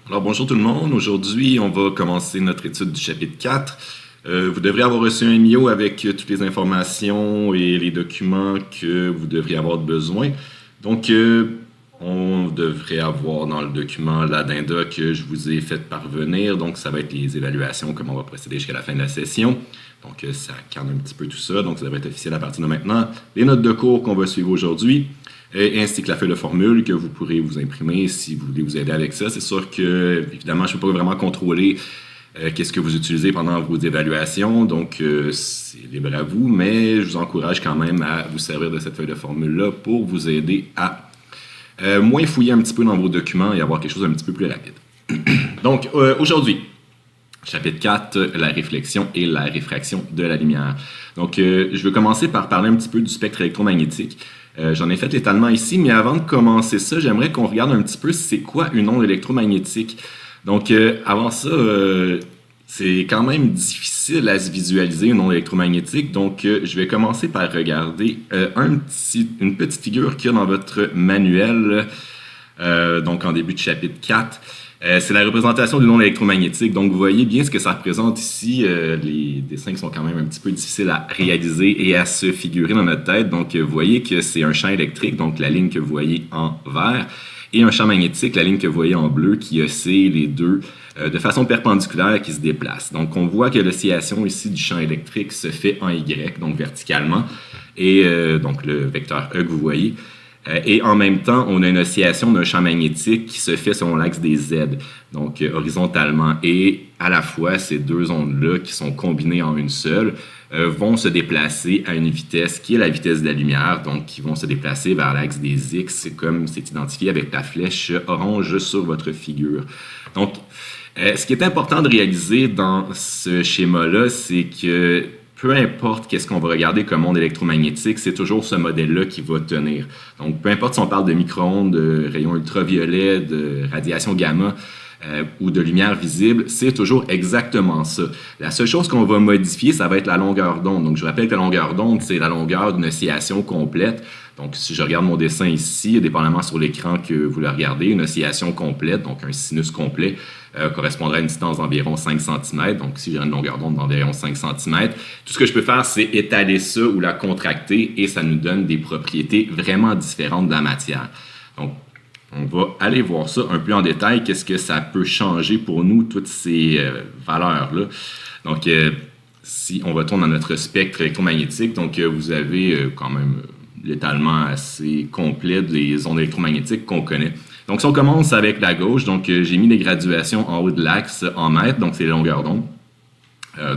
Alors bonjour tout le monde, aujourd'hui on va commencer notre étude du chapitre 4. Vous devrez avoir reçu un MIO avec toutes les informations et les documents que vous devriez avoir besoin. Donc on devrait avoir dans le document l'addenda que je vous ai fait parvenir, donc ça va être les évaluations, comment on va procéder jusqu'à la fin de la session. Donc ça cadre un petit peu tout ça, donc ça devrait être officiel à partir de maintenant. Les notes de cours qu'on va suivre aujourd'hui, ainsi que la feuille de formule que vous pourrez vous imprimer si vous voulez vous aider avec ça. C'est sûr que, évidemment, je ne peux pas vraiment contrôler qu'est-ce que vous utilisez pendant vos évaluations, donc c'est libre à vous, mais je vous encourage quand même à vous servir de cette feuille de formule-là pour vous aider à moins fouiller un petit peu dans vos documents et avoir quelque chose un petit peu plus rapide. Donc, aujourd'hui, chapitre 4, la réflexion et la réfraction de la lumière. Donc, je vais commencer par parler un petit peu du spectre électromagnétique. J'en ai fait l'étalement ici, mais avant de commencer ça, j'aimerais qu'on regarde un petit peu c'est quoi une onde électromagnétique. Donc, avant ça, c'est quand même difficile à se visualiser une onde électromagnétique. Donc, je vais commencer par regarder une petite figure qu'il y a dans votre manuel, donc en début de chapitre 4. C'est la représentation d'une onde électromagnétique. Donc, vous voyez bien ce que ça représente ici. Les dessins sont quand même un petit peu difficiles à réaliser et à se figurer dans notre tête. Donc, vous voyez que c'est un champ électrique, donc la ligne que vous voyez en vert, et un champ magnétique, la ligne que vous voyez en bleu, qui oscille les deux de façon perpendiculaire qui se déplace. Donc, on voit que l'oscillation ici du champ électrique se fait en Y, donc verticalement, et donc le vecteur E que vous voyez. Et en même temps, on a une oscillation d'un champ magnétique qui se fait selon l'axe des Z, donc horizontalement. Et à la fois, ces deux ondes-là, qui sont combinées en une seule, vont se déplacer à une vitesse qui est la vitesse de la lumière, donc qui vont se déplacer vers l'axe des X, comme c'est identifié avec la flèche orange sur votre figure. Donc, ce qui est important de réaliser dans ce schéma-là, c'est que peu importe qu'est-ce qu'on va regarder comme onde électromagnétique, c'est toujours ce modèle-là qui va tenir. Donc, peu importe si on parle de micro-ondes, de rayons ultraviolets, de radiation gamma ou de lumière visible, c'est toujours exactement ça. La seule chose qu'on va modifier, ça va être la longueur d'onde. Donc, je rappelle que la longueur d'onde, c'est la longueur d'une oscillation complète. Donc, si je regarde mon dessin ici, dépendamment sur l'écran que vous le regardez, une oscillation complète, donc un sinus complet, correspondrait à une distance d'environ 5 cm. Donc, si j'ai une longueur d'onde d'environ 5 cm, tout ce que je peux faire, c'est étaler ça ou la contracter et ça nous donne des propriétés vraiment différentes de la matière. Donc, on va aller voir ça un peu en détail, qu'est-ce que ça peut changer pour nous, toutes ces valeurs-là. Donc, si on retourne dans notre spectre électromagnétique, donc vous avez quand même l'étalement assez complet des ondes électromagnétiques qu'on connaît. Donc, si on commence avec la gauche, donc j'ai mis des graduations en haut de l'axe en mètres, donc c'est les longueurs d'onde.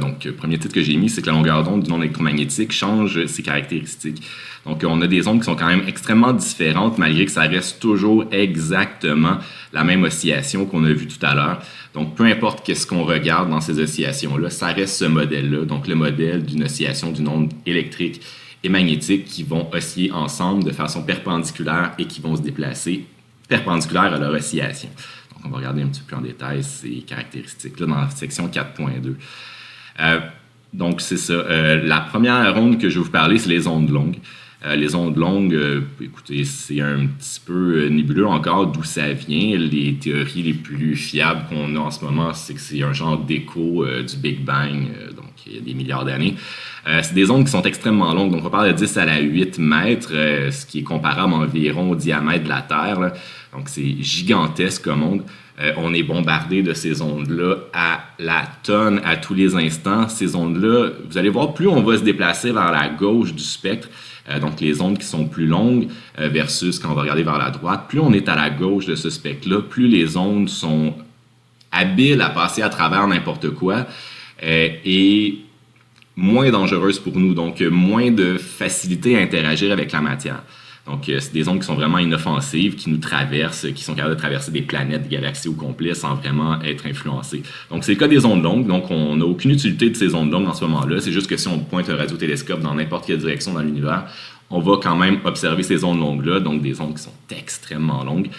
Donc, le premier titre que j'ai mis, c'est que la longueur d'onde d'une onde électromagnétique change ses caractéristiques. Donc, on a des ondes qui sont quand même extrêmement différentes, malgré que ça reste toujours exactement la même oscillation qu'on a vue tout à l'heure. Donc, peu importe qu'est-ce qu'on regarde dans ces oscillations-là, ça reste ce modèle-là, donc le modèle d'une oscillation d'une onde électrique et magnétique qui vont osciller ensemble de façon perpendiculaire et qui vont se déplacer perpendiculaire à leur oscillation. Donc, on va regarder un petit peu en détail ces caractéristiques-là dans la section 4.2. Donc, c'est ça. La première onde que je vais vous parler, c'est les ondes longues. Les ondes longues, écoutez, c'est un petit peu nébuleux encore d'où ça vient. Les théories les plus fiables qu'on a en ce moment, c'est que c'est un genre d'écho du Big Bang, donc il y a des milliards d'années. C'est des ondes qui sont extrêmement longues, donc on parle de 10 à la 8 mètres, ce qui est comparable environ au diamètre de la Terre, là. Donc c'est gigantesque comme onde. On est bombardé de ces ondes-là à la tonne à tous les instants. Ces ondes-là, vous allez voir, plus on va se déplacer vers la gauche du spectre, donc les ondes qui sont plus longues versus quand on va regarder vers la droite, plus on est à la gauche de ce spectre-là, plus les ondes sont habiles à passer à travers n'importe quoi et moins dangereuses pour nous, donc moins de facilité à interagir avec la matière. Donc, c'est des ondes qui sont vraiment inoffensives, qui nous traversent, qui sont capables de traverser des planètes, des galaxies au complet sans vraiment être influencées. Donc, c'est le cas des ondes longues. Donc, on n'a aucune utilité de ces ondes longues en ce moment-là. C'est juste que si on pointe un radiotélescope dans n'importe quelle direction dans l'univers, on va quand même observer ces ondes longues-là, donc des ondes qui sont extrêmement longues.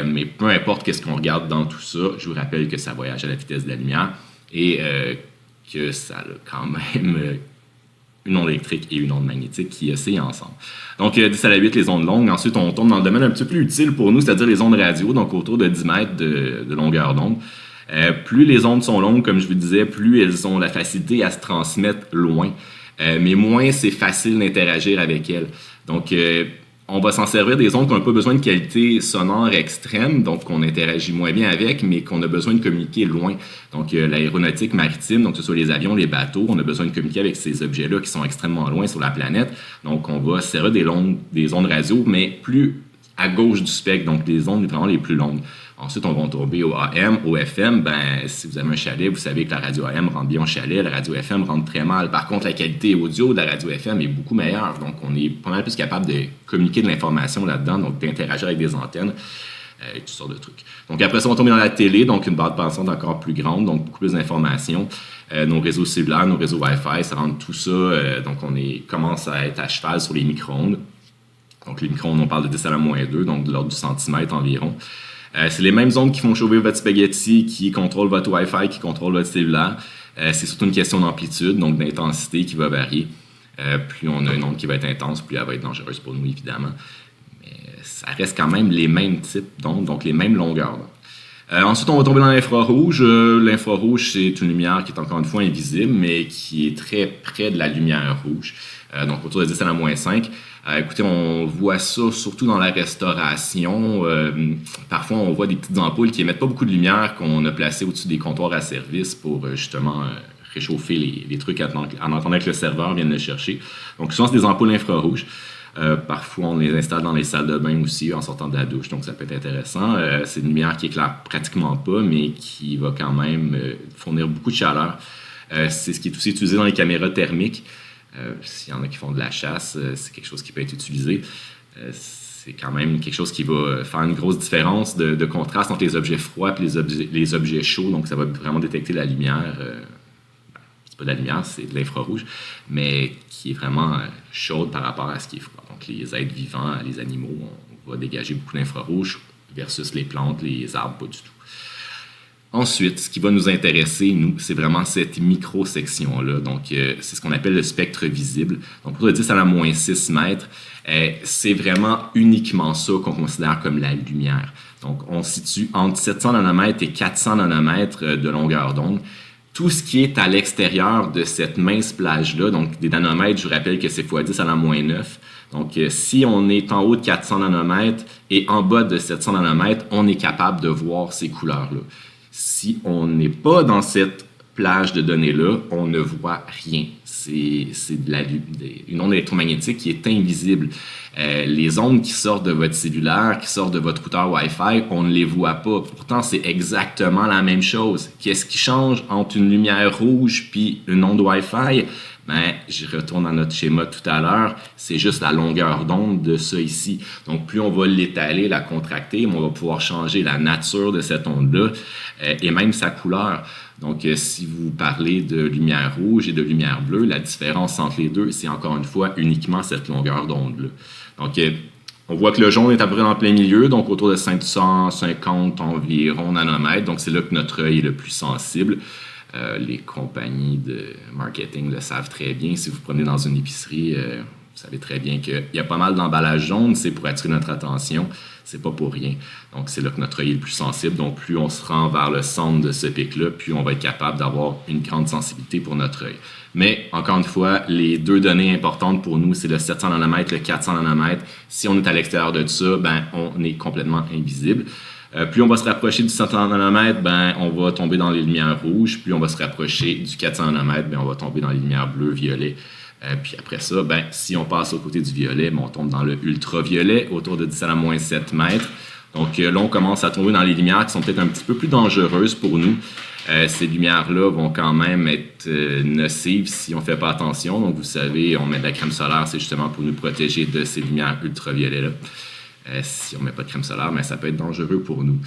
Mais peu importe qu'est-ce qu'on regarde dans tout ça, je vous rappelle que ça voyage à la vitesse de la lumière et que ça a quand même une onde électrique et une onde magnétique qui oscillent ensemble. Donc, 10 à la 8, les ondes longues. Ensuite, on tombe dans le domaine un petit peu plus utile pour nous, c'est-à-dire les ondes radio, donc autour de 10 mètres de longueur d'onde. Plus les ondes sont longues, comme je vous disais, plus elles ont la facilité à se transmettre loin, mais moins c'est facile d'interagir avec elles. Donc, on va s'en servir des ondes qui n'ont pas besoin de qualité sonore extrême, donc qu'on interagit moins bien avec, mais qu'on a besoin de communiquer loin. Donc, l'aéronautique maritime, donc que ce soit les avions, les bateaux, on a besoin de communiquer avec ces objets-là qui sont extrêmement loin sur la planète. Donc, on va se servir des ondes radio, mais plus à gauche du spectre, donc les ondes vraiment les plus longues. Ensuite, on va tomber au AM, au FM. Ben, si vous avez un chalet, vous savez que la radio AM rentre bien au chalet, la radio FM rentre très mal. Par contre, la qualité audio de la radio FM est beaucoup meilleure. Donc, on est pas mal plus capable de communiquer de l'information là-dedans, donc d'interagir avec des antennes et toutes sortes de trucs. Donc, après ça, on va tomber dans la télé, donc une bande passante encore plus grande, donc beaucoup plus d'informations. Nos réseaux cellulaires, nos réseaux Wi-Fi, ça rentre tout ça. Donc, commence à être à cheval sur les micro-ondes. Donc, les micro-ondes, on parle de 10 à la moins 2, donc de l'ordre du centimètre environ. C'est les mêmes ondes qui font chauffer votre spaghetti, qui contrôlent votre Wi-Fi, qui contrôlent votre cellulaire. C'est surtout une question d'amplitude, donc d'intensité qui va varier. Plus on a une onde qui va être intense, plus elle va être dangereuse pour nous, évidemment. Mais ça reste quand même les mêmes types d'ondes, donc les mêmes longueurs d'onde. Ensuite, on va tomber dans l'infrarouge. L'infrarouge, c'est une lumière qui est encore une fois invisible, mais qui est très près de la lumière rouge. Donc autour de 10 à la moins 5. Écoutez, on voit ça surtout dans la restauration. Parfois, on voit des petites ampoules qui émettent pas beaucoup de lumière qu'on a placées au-dessus des comptoirs à service pour justement réchauffer les trucs en attendant que le serveur vienne le chercher. Donc, souvent, c'est des ampoules infrarouges. Parfois, on les installe dans les salles de bain aussi en sortant de la douche, donc ça peut être intéressant. C'est une lumière qui éclaire pratiquement pas, mais qui va quand même fournir beaucoup de chaleur. C'est ce qui est aussi utilisé dans les caméras thermiques. S'il y en a qui font de la chasse, c'est quelque chose qui peut être utilisé. C'est quand même quelque chose qui va faire une grosse différence de contraste entre les objets froids et les objets chauds. Donc, ça va vraiment détecter la lumière. C'est pas de la lumière, c'est de l'infrarouge, mais qui est vraiment chaude par rapport à ce qui est froid. Donc, les êtres vivants, les animaux, on va dégager beaucoup d'infrarouge versus les plantes, les arbres, pas du tout. Ensuite, ce qui va nous intéresser, nous, c'est vraiment cette micro-section-là. Donc, c'est ce qu'on appelle le spectre visible. Donc, pour 10 à la moins 6 mètres, c'est vraiment uniquement ça qu'on considère comme la lumière. Donc, on se situe entre 700 nanomètres et 400 nanomètres de longueur d'onde. Tout ce qui est à l'extérieur de cette mince plage-là, donc des nanomètres, je vous rappelle que c'est x 10 à la moins 9. Donc, si on est en haut de 400 nanomètres et en bas de 700 nanomètres, on est capable de voir ces couleurs-là. Si on n'est pas dans cette plage de données-là, on ne voit rien. C'est une onde électromagnétique qui est invisible. Les ondes qui sortent de votre cellulaire, qui sortent de votre routeur Wi-Fi, on ne les voit pas. Pourtant, c'est exactement la même chose. Qu'est-ce qui change entre une lumière rouge puis une onde Wi-Fi? Ben, je retourne à notre schéma tout à l'heure, c'est juste la longueur d'onde de ça ici. Donc, plus on va l'étaler, la contracter, on va pouvoir changer la nature de cette onde-là et même sa couleur. Donc, si vous parlez de lumière rouge et de lumière bleue, la différence entre les deux, c'est encore une fois uniquement cette longueur d'onde-là. Donc, on voit que le jaune est à peu près dans le plein milieu, donc autour de 550 environ nanomètres. Donc, c'est là que notre œil est le plus sensible. Les compagnies de marketing le savent très bien. Si vous prenez dans une épicerie, vous savez très bien qu'il y a pas mal d'emballages jaunes, c'est pour attirer notre attention, c'est pas pour rien. Donc, c'est là que notre œil est le plus sensible. Donc, plus on se rend vers le centre de ce pic-là, plus on va être capable d'avoir une grande sensibilité pour notre œil. Mais, encore une fois, les deux données importantes pour nous, c'est le 700 nanomètres, le 400 nanomètres. Si on est à l'extérieur de ça, ben, on est complètement invisible. Plus on va se rapprocher du 700 nanomètres, ben, on va tomber dans les lumières rouges. Plus on va se rapprocher du 400 nanomètres, ben, on va tomber dans les lumières bleues, violet. Puis après ça, ben, si on passe au côté du violet, ben, on tombe dans le ultraviolet, autour de 10 à la moins 7 mètres. Donc là, on commence à tomber dans les lumières qui sont peut-être un petit peu plus dangereuses pour nous. Ces lumières-là vont quand même être nocives si on ne fait pas attention. Donc, vous savez, on met de la crème solaire, c'est justement pour nous protéger de ces lumières ultraviolets-là. Si on ne met pas de crème solaire, ben, ça peut être dangereux pour nous.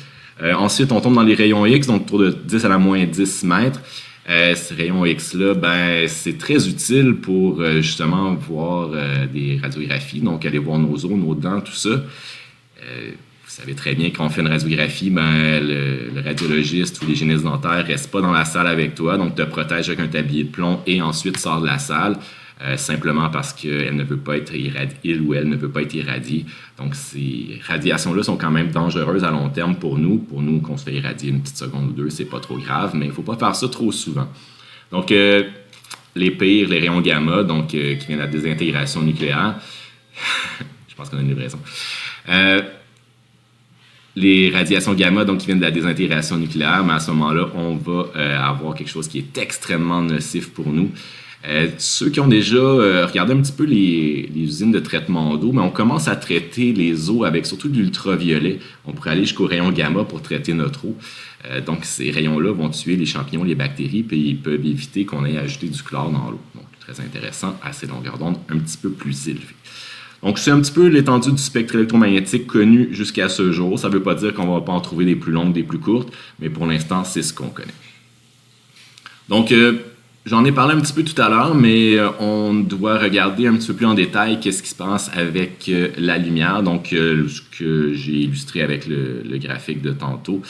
Ensuite, on tombe dans les rayons X, donc autour de 10 à la moins 10 mètres. Ces rayons X-là, ben, c'est très utile pour justement voir des radiographies, donc aller voir nos os, nos dents, tout ça. Vous savez très bien quand on fait une radiographie, ben, le radiologiste ou l'hygiéniste dentaire ne reste pas dans la salle avec toi, donc te protège avec un tablier de plomb et ensuite sort de la salle. simplement parce qu'elle ne veut pas être irradiée, il ou elle ne veut pas être irradiée. Donc, ces radiations-là sont quand même dangereuses à long terme pour nous. Pour nous, qu'on se fait irradier une petite seconde ou deux, c'est pas trop grave, mais il ne faut pas faire ça trop souvent. Donc, les pires, les rayons gamma, donc, qui viennent de la désintégration nucléaire. Je pense qu'on a une livraison. Les radiations gamma, donc qui viennent de la désintégration nucléaire, mais à ce moment-là, on va avoir quelque chose qui est extrêmement nocif pour nous. Ceux qui ont déjà regardé un petit peu les usines de traitement d'eau, mais on commence à traiter les eaux avec surtout de l'ultraviolet. On pourrait aller jusqu'aux rayons gamma pour traiter notre eau. Donc, ces rayons-là vont tuer les champignons, les bactéries, puis ils peuvent éviter qu'on ait ajouté du chlore dans l'eau. Donc, très intéressant, à ces longueurs d'onde un petit peu plus élevées. Donc, c'est un petit peu l'étendue du spectre électromagnétique connu jusqu'à ce jour. Ça ne veut pas dire qu'on ne va pas en trouver des plus longues, des plus courtes, mais pour l'instant, c'est ce qu'on connaît. Donc, j'en ai parlé un petit peu tout à l'heure, mais on doit regarder un petit peu plus en détail qu'est-ce qui se passe avec la lumière. Donc, ce que j'ai illustré avec le graphique de tantôt,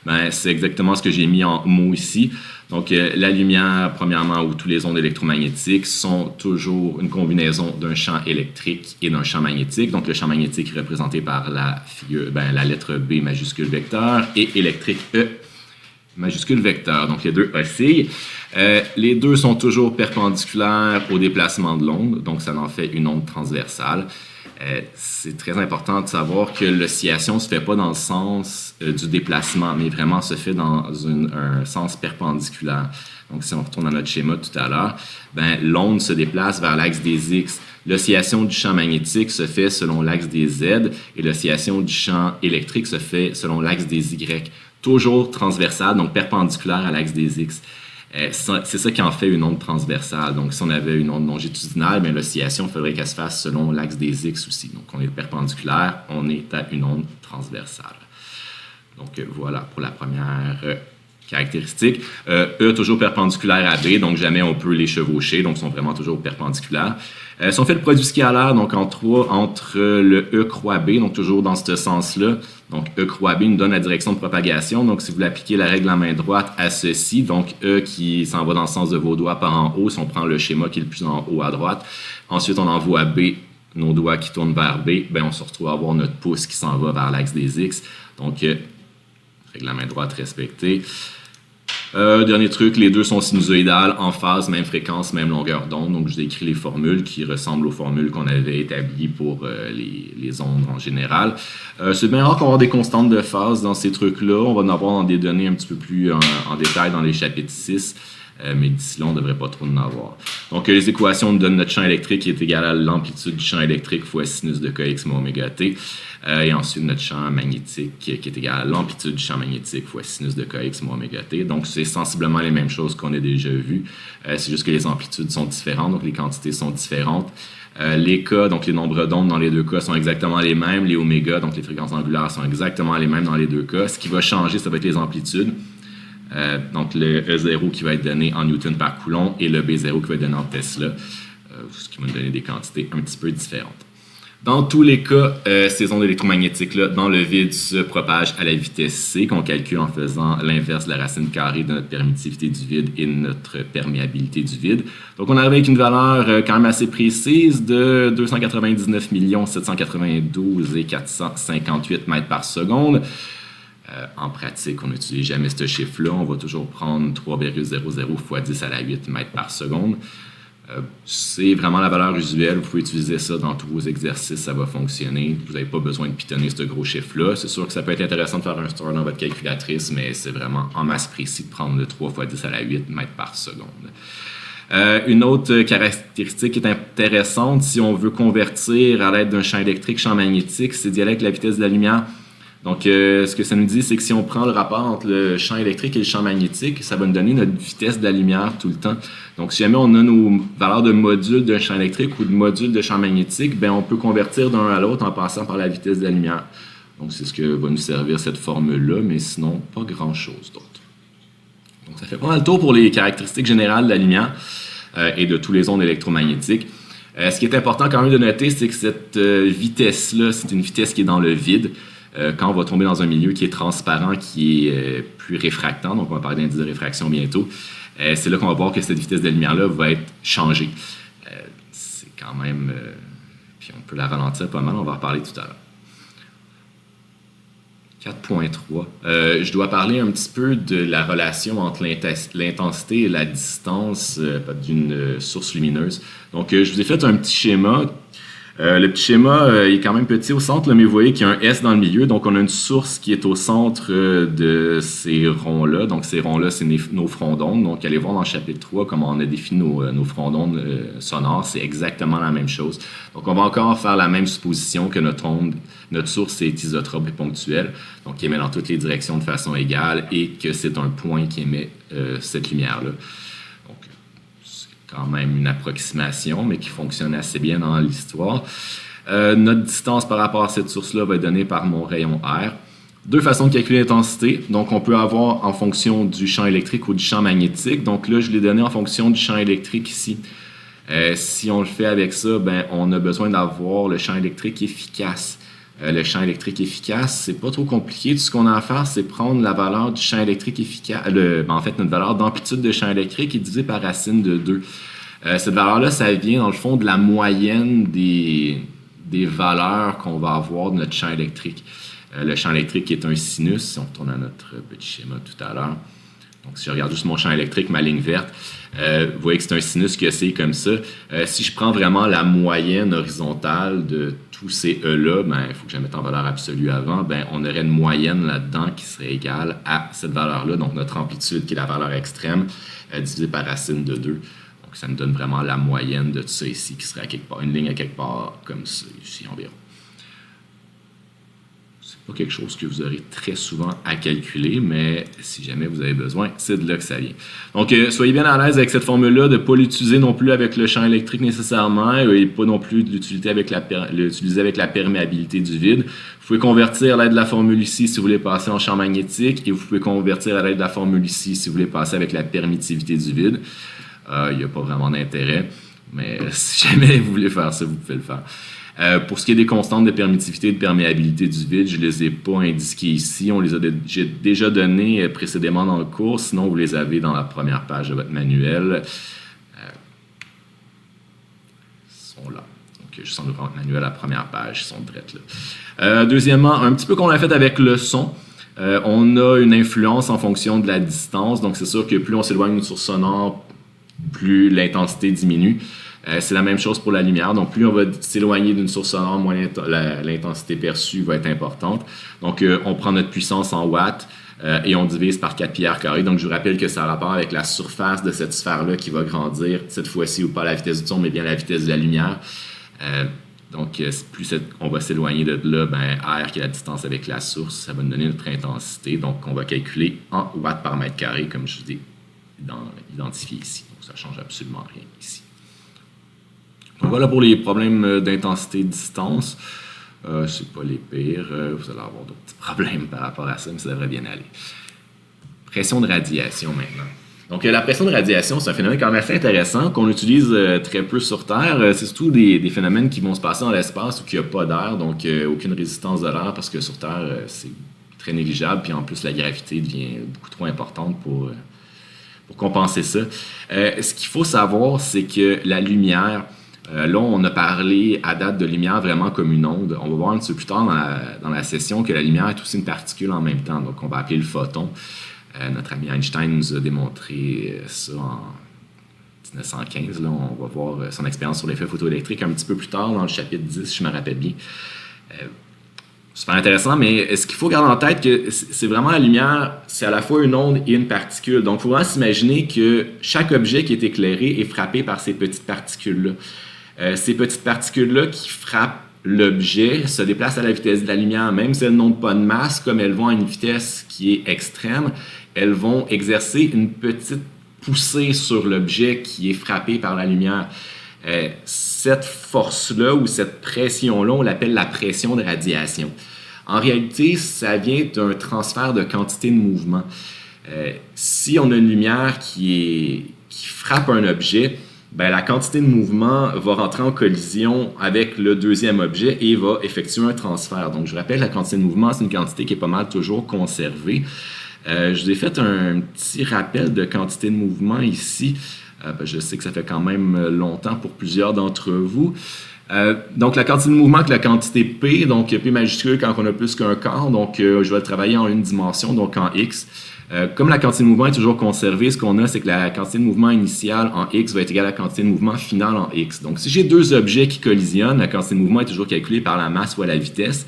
ben, c'est exactement ce que j'ai mis en mots ici. Donc, la lumière, premièrement, ou tous les ondes électromagnétiques sont toujours une combinaison d'un champ électrique et d'un champ magnétique. Donc, le champ magnétique est représenté par la lettre B majuscule vecteur et électrique E majuscule vecteur. Donc, les deux oscillent. Les deux sont toujours perpendiculaires au déplacement de l'onde. Donc, ça en fait une onde transversale. C'est très important de savoir que l'oscillation ne se fait pas dans le sens du déplacement, mais vraiment se fait dans un sens perpendiculaire. Donc, si on retourne à notre schéma tout à l'heure, ben, l'onde se déplace vers l'axe des X. L'oscillation du champ magnétique se fait selon l'axe des Z et l'oscillation du champ électrique se fait selon l'axe des Y. Toujours transversale, donc perpendiculaire à l'axe des X. C'est ça qui en fait une onde transversale. Donc, si on avait une onde longitudinale, bien, l'oscillation, il faudrait qu'elle se fasse selon l'axe des X aussi. Donc, on est perpendiculaire, on est à une onde transversale. Donc, voilà pour la première caractéristique. E toujours perpendiculaire à B, donc jamais on peut les chevaucher, donc ils sont vraiment toujours perpendiculaires. Si on fait le produit scalaire, donc entre le E croix B, donc toujours dans ce sens-là, donc E croix B nous donne la direction de propagation. Donc, si vous appliquez la règle en main droite à ceci, donc E qui s'en va dans le sens de vos doigts par en haut, si on prend le schéma qui est le plus en haut à droite, ensuite on envoie B, nos doigts qui tournent vers B, ben on se retrouve à avoir notre pouce qui s'en va vers l'axe des X. Donc, règle en main droite respectée. Dernier truc, les deux sont sinusoïdales, en phase, même fréquence, même longueur d'onde. Donc, je vous ai écrit les formules qui ressemblent aux formules qu'on avait établies pour les ondes en général. C'est bien rare qu'on va avoir des constantes de phase dans ces trucs-là. On va en avoir dans des données un petit peu plus en détail dans les chapitres 6. Mais d'ici là, on ne devrait pas trop en avoir. Donc, les équations nous donnent notre champ électrique qui est égal à l'amplitude du champ électrique fois sinus de kx moins oméga t. Et ensuite, notre champ magnétique qui est égal à l'amplitude du champ magnétique fois sinus de kx moins oméga t. Donc, c'est sensiblement les mêmes choses qu'on a déjà vues. C'est juste que les amplitudes sont différentes, donc les quantités sont différentes. Les K, donc les nombres d'ondes dans les deux cas sont exactement les mêmes. Les oméga, donc les fréquences angulaires, sont exactement les mêmes dans les deux cas. Ce qui va changer, ça va être les amplitudes. Donc le E0 qui va être donné en Newton par Coulomb et le B0 qui va être donné en Tesla, ce qui va nous donner des quantités un petit peu différentes. Dans tous les cas, ces ondes électromagnétiques-là, dans le vide, se propagent à la vitesse c, qu'on calcule en faisant l'inverse de la racine carrée de notre permittivité du vide et de notre perméabilité du vide. Donc, on arrive avec une valeur quand même assez précise de 299 792 458 mètres par seconde. En pratique, on n'utilise jamais ce chiffre-là. On va toujours prendre 3,00 fois 10 à la 8 mètres par seconde. C'est vraiment la valeur usuelle. Vous pouvez utiliser ça dans tous vos exercices, ça va fonctionner. Vous n'avez pas besoin de pitonner ce gros chiffre-là. C'est sûr que ça peut être intéressant de faire un store dans votre calculatrice, mais c'est vraiment en masse précis de prendre le 3 fois 10 à la 8 mètres par seconde. Une autre caractéristique qui est intéressante, si on veut convertir à l'aide d'un champ électrique, champ magnétique, c'est d'y aller avec la vitesse de la lumière. Donc, ce que ça nous dit, c'est que si on prend le rapport entre le champ électrique et le champ magnétique, ça va nous donner notre vitesse de la lumière tout le temps. Donc, si jamais on a nos valeurs de module d'un champ électrique ou de module de champ magnétique, ben on peut convertir d'un à l'autre en passant par la vitesse de la lumière. Donc, c'est ce que va nous servir cette formule-là, mais sinon, pas grand-chose d'autre. Donc, ça fait pas mal le tour pour les caractéristiques générales de la lumière et de tous les ondes électromagnétiques. Ce qui est important quand même de noter, c'est que cette vitesse-là, c'est une vitesse qui est dans le vide. Quand on va tomber dans un milieu qui est transparent, qui est plus réfractant, donc on va parler d'indice de réfraction bientôt, c'est là qu'on va voir que cette vitesse de lumière-là va être changée. quand même... puis on peut la ralentir pas mal, on va en reparler tout à l'heure. 4.3. Je dois parler un petit peu de la relation entre l'intensité et la distance d'une source lumineuse. Donc, je vous ai fait un petit schéma. Le petit schéma est quand même petit au centre, là, mais vous voyez qu'il y a un S dans le milieu. Donc, on a une source qui est au centre de ces ronds-là. Donc, ces ronds-là, c'est nos fronts d'onde. Donc, allez voir dans le chapitre 3 comment on a défini nos fronts d'onde sonores. C'est exactement la même chose. Donc, on va encore faire la même supposition que notre source est isotrope et ponctuelle, donc qui émet dans toutes les directions de façon égale et que c'est un point qui émet cette lumière-là. Donc, c'est quand même une approximation, mais qui fonctionne assez bien dans l'histoire. Notre distance par rapport à cette source-là va être donnée par mon rayon R. Deux façons de calculer l'intensité. Donc, on peut avoir en fonction du champ électrique ou du champ magnétique. Donc là, je l'ai donné en fonction du champ électrique ici. Si on le fait avec ça, ben, on a besoin d'avoir le champ électrique efficace. Le champ électrique efficace, c'est pas trop compliqué. Tout ce qu'on a à faire, c'est prendre la valeur du champ électrique efficace, en fait, notre valeur d'amplitude de champ électrique est divisée par racine de 2. Cette valeur-là, ça vient dans le fond de la moyenne des valeurs qu'on va avoir de notre champ électrique. Le champ électrique est un sinus, si on retourne à notre petit schéma tout à l'heure. Donc, si je regarde juste mon champ électrique, ma ligne verte, vous voyez que c'est un sinus qui oscille comme ça. Si je prends vraiment la moyenne horizontale de tous ces E-là, il faut que je la mette en valeur absolue avant, on aurait une moyenne là-dedans qui serait égale à cette valeur-là, donc notre amplitude qui est la valeur extrême, divisée par racine de 2. Donc, ça nous donne vraiment la moyenne de tout ça ici, qui serait à quelque part, une ligne à quelque part comme ça, ici environ. Pas quelque chose que vous aurez très souvent à calculer, mais si jamais vous avez besoin, c'est de là que ça vient. Donc, soyez bien à l'aise avec cette formule-là, de ne pas l'utiliser non plus avec le champ électrique nécessairement, et pas non plus de l'utiliser avec la perméabilité du vide. Vous pouvez convertir à l'aide de la formule ici si vous voulez passer en champ magnétique, et vous pouvez convertir à l'aide de la formule ici si vous voulez passer avec la permittivité du vide. Il n'y a pas vraiment d'intérêt, mais si jamais vous voulez faire ça, vous pouvez le faire. Pour ce qui est des constantes de permittivité et de perméabilité du vide, je ne les ai pas indiquées ici. J'ai déjà donné précédemment dans le cours, sinon vous les avez dans la première page de votre manuel. Ils sont là. Donc, juste en ouvrant votre manuel, la première page, ils sont directs là. Deuxièmement, un petit peu qu'on a fait avec le son. On a une influence en fonction de la distance. Donc, c'est sûr que plus on s'éloigne d'une source sonore, plus l'intensité diminue. C'est la même chose pour la lumière. Donc, plus on va s'éloigner d'une source sonore, moins l'intensité perçue va être importante. Donc, on prend notre puissance en watts et on divise par 4 pi r carré. Donc, je vous rappelle que ça a rapport avec la surface de cette sphère-là qui va grandir, cette fois-ci, ou pas la vitesse du son, mais bien la vitesse de la lumière. Donc, plus on va s'éloigner de là, R, qui est la distance avec la source, ça va nous donner notre intensité. Donc, on va calculer en watts par mètre carré, comme je vous ai identifié ici. Donc, ça ne change absolument rien ici. Donc voilà pour les problèmes d'intensité-distance. C'est pas les pires. Vous allez avoir d'autres petits problèmes par rapport à ça, mais ça devrait bien aller. Pression de radiation maintenant. Donc la pression de radiation, c'est un phénomène quand même assez intéressant qu'on utilise très peu sur Terre. C'est surtout des phénomènes qui vont se passer dans l'espace où il n'y a pas d'air, donc aucune résistance de l'air parce que sur Terre, c'est très négligeable. Puis en plus, la gravité devient beaucoup trop importante pour compenser ça. Ce qu'il faut savoir, c'est que la lumière... là, on a parlé à date de lumière vraiment comme une onde. On va voir un petit peu plus tard dans la session que la lumière est aussi une particule en même temps. Donc, on va appeler le photon. Notre ami Einstein nous a démontré ça en 1915. Là, on va voir son expérience sur l'effet photoélectrique un petit peu plus tard dans le chapitre 10, si je me rappelle bien. Super intéressant, mais ce qu'il faut garder en tête, que c'est vraiment la lumière, c'est à la fois une onde et une particule. Donc, il faut vraiment s'imaginer que chaque objet qui est éclairé est frappé par ces petites particules-là. Ces petites particules-là qui frappent l'objet se déplacent à la vitesse de la lumière. Même si elles n'ont pas de masse, comme elles vont à une vitesse qui est extrême, elles vont exercer une petite poussée sur l'objet qui est frappé par la lumière. Cette force-là ou cette pression-là, on l'appelle la pression de radiation. En réalité, ça vient d'un transfert de quantité de mouvement. Si on a une lumière qui frappe un objet, la quantité de mouvement va rentrer en collision avec le deuxième objet et va effectuer un transfert. Donc, je vous rappelle, la quantité de mouvement, c'est une quantité qui est pas mal toujours conservée. Je vous ai fait un petit rappel de quantité de mouvement ici. Je sais que ça fait quand même longtemps pour plusieurs d'entre vous. Donc, la quantité de mouvement avec la quantité P, donc P majuscule quand on a plus qu'un quart, donc je vais le travailler en une dimension, donc en X. Comme la quantité de mouvement est toujours conservée, ce qu'on a, c'est que la quantité de mouvement initiale en X va être égale à la quantité de mouvement finale en X. Donc, si j'ai deux objets qui collisionnent, la quantité de mouvement est toujours calculée par la masse fois la vitesse.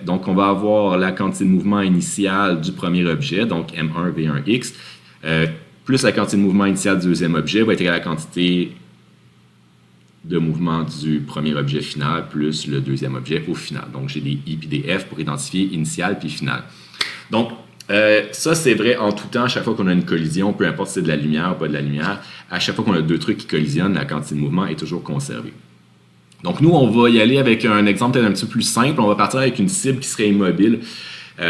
Donc, on va avoir la quantité de mouvement initiale du premier objet, donc M1 V1X, plus la quantité de mouvement initiale du deuxième objet va être égale à la quantité de mouvement du premier objet final plus le deuxième objet au final. Donc, j'ai des I et des F pour identifier initial puis final. Donc, ça, c'est vrai en tout temps, à chaque fois qu'on a une collision, peu importe si c'est de la lumière ou pas de la lumière, à chaque fois qu'on a deux trucs qui collisionnent, la quantité de mouvement est toujours conservée. Donc, nous, on va y aller avec un exemple peut-être un petit peu plus simple. On va partir avec une cible qui serait immobile.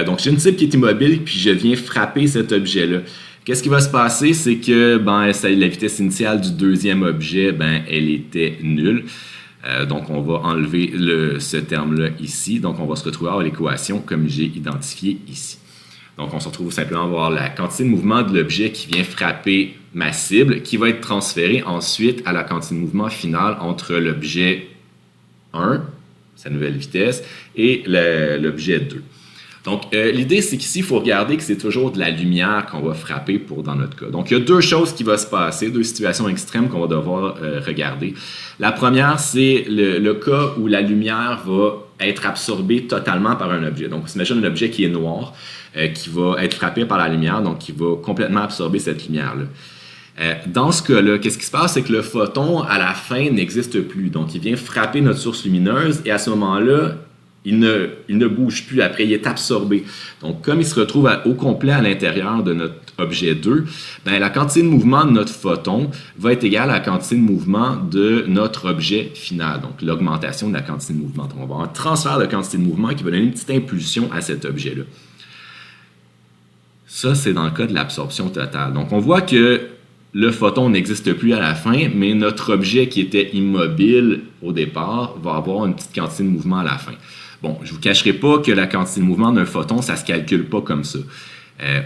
Donc, j'ai une cible qui est immobile, puis je viens frapper cet objet-là. Qu'est-ce qui va se passer? C'est que la vitesse initiale du deuxième objet, elle était nulle. Donc, on va enlever ce terme-là ici. Donc, on va se retrouver à l'équation comme j'ai identifié ici. Donc, on se retrouve simplement à avoir la quantité de mouvement de l'objet qui vient frapper ma cible, qui va être transférée ensuite à la quantité de mouvement finale entre l'objet 1, sa nouvelle vitesse, et l'objet 2. Donc, l'idée, c'est qu'ici, il faut regarder que c'est toujours de la lumière qu'on va frapper dans notre cas. Donc, il y a deux choses qui vont se passer, deux situations extrêmes qu'on va devoir regarder. La première, c'est le cas où la lumière va être absorbée totalement par un objet. Donc, on s'imagine un objet qui est noir, qui va être frappé par la lumière, donc qui va complètement absorber cette lumière-là. Dans ce cas-là, qu'est-ce qui se passe? C'est que le photon, à la fin, n'existe plus. Donc, il vient frapper notre source lumineuse et à ce moment-là, il ne bouge plus après, il est absorbé. Donc, comme il se retrouve au complet à l'intérieur de notre objet 2, la quantité de mouvement de notre photon va être égale à la quantité de mouvement de notre objet final, donc l'augmentation de la quantité de mouvement. Donc, on va avoir un transfert de quantité de mouvement qui va donner une petite impulsion à cet objet-là. Ça, c'est dans le cas de l'absorption totale. Donc, on voit que le photon n'existe plus à la fin, mais notre objet qui était immobile au départ va avoir une petite quantité de mouvement à la fin. Bon, je ne vous cacherai pas que la quantité de mouvement d'un photon, ça ne se calcule pas comme ça.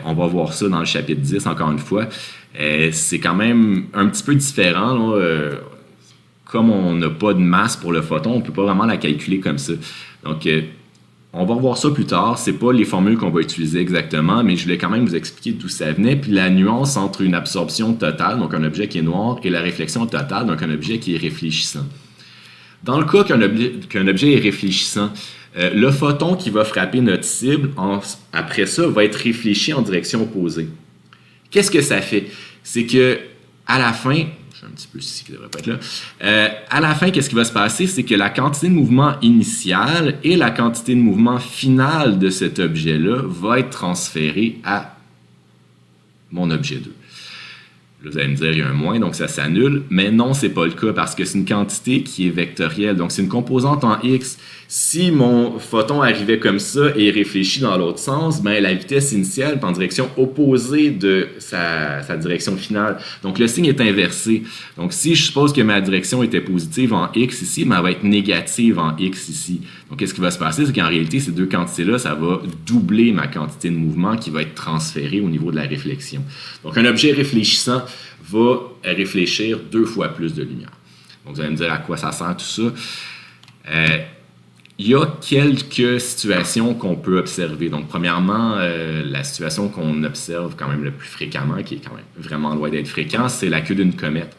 On va voir ça dans le chapitre 10, encore une fois. C'est quand même un petit peu différent. Là, comme on n'a pas de masse pour le photon, on ne peut pas vraiment la calculer comme ça. Donc, on va voir ça plus tard. Ce n'est pas les formules qu'on va utiliser exactement, mais je voulais quand même vous expliquer d'où ça venait. Puis la nuance entre une absorption totale, donc un objet qui est noir, et la réflexion totale, donc un objet qui est réfléchissant. Dans le cas qu'un objet est réfléchissant, le photon qui va frapper notre cible, après ça, va être réfléchi en direction opposée. Qu'est-ce que ça fait? C'est que à la fin, je suis un petit peu ici qui ne devrait pas être là, à la fin, qu'est-ce qui va se passer? C'est que la quantité de mouvement initiale et la quantité de mouvement finale de cet objet-là va être transférée à mon objet 2. Là, vous allez me dire, il y a un moins, donc ça s'annule. Mais non, ce n'est pas le cas parce que c'est une quantité qui est vectorielle. Donc, c'est une composante en X. Si mon photon arrivait comme ça et réfléchit dans l'autre sens, la vitesse initiale est en direction opposée de sa direction finale. Donc, le signe est inversé. Donc, si je suppose que ma direction était positive en X ici, elle va être négative en X ici. Donc, qu'est-ce qui va se passer? C'est qu'en réalité, ces deux quantités-là, ça va doubler ma quantité de mouvement qui va être transférée au niveau de la réflexion. Donc, un objet réfléchissant va réfléchir 2 fois plus de lumière. Donc, vous allez me dire à quoi ça sert tout ça. Il y a quelques situations qu'on peut observer. Donc, premièrement, la situation qu'on observe quand même le plus fréquemment, qui est quand même vraiment loin d'être fréquent, c'est la queue d'une comète.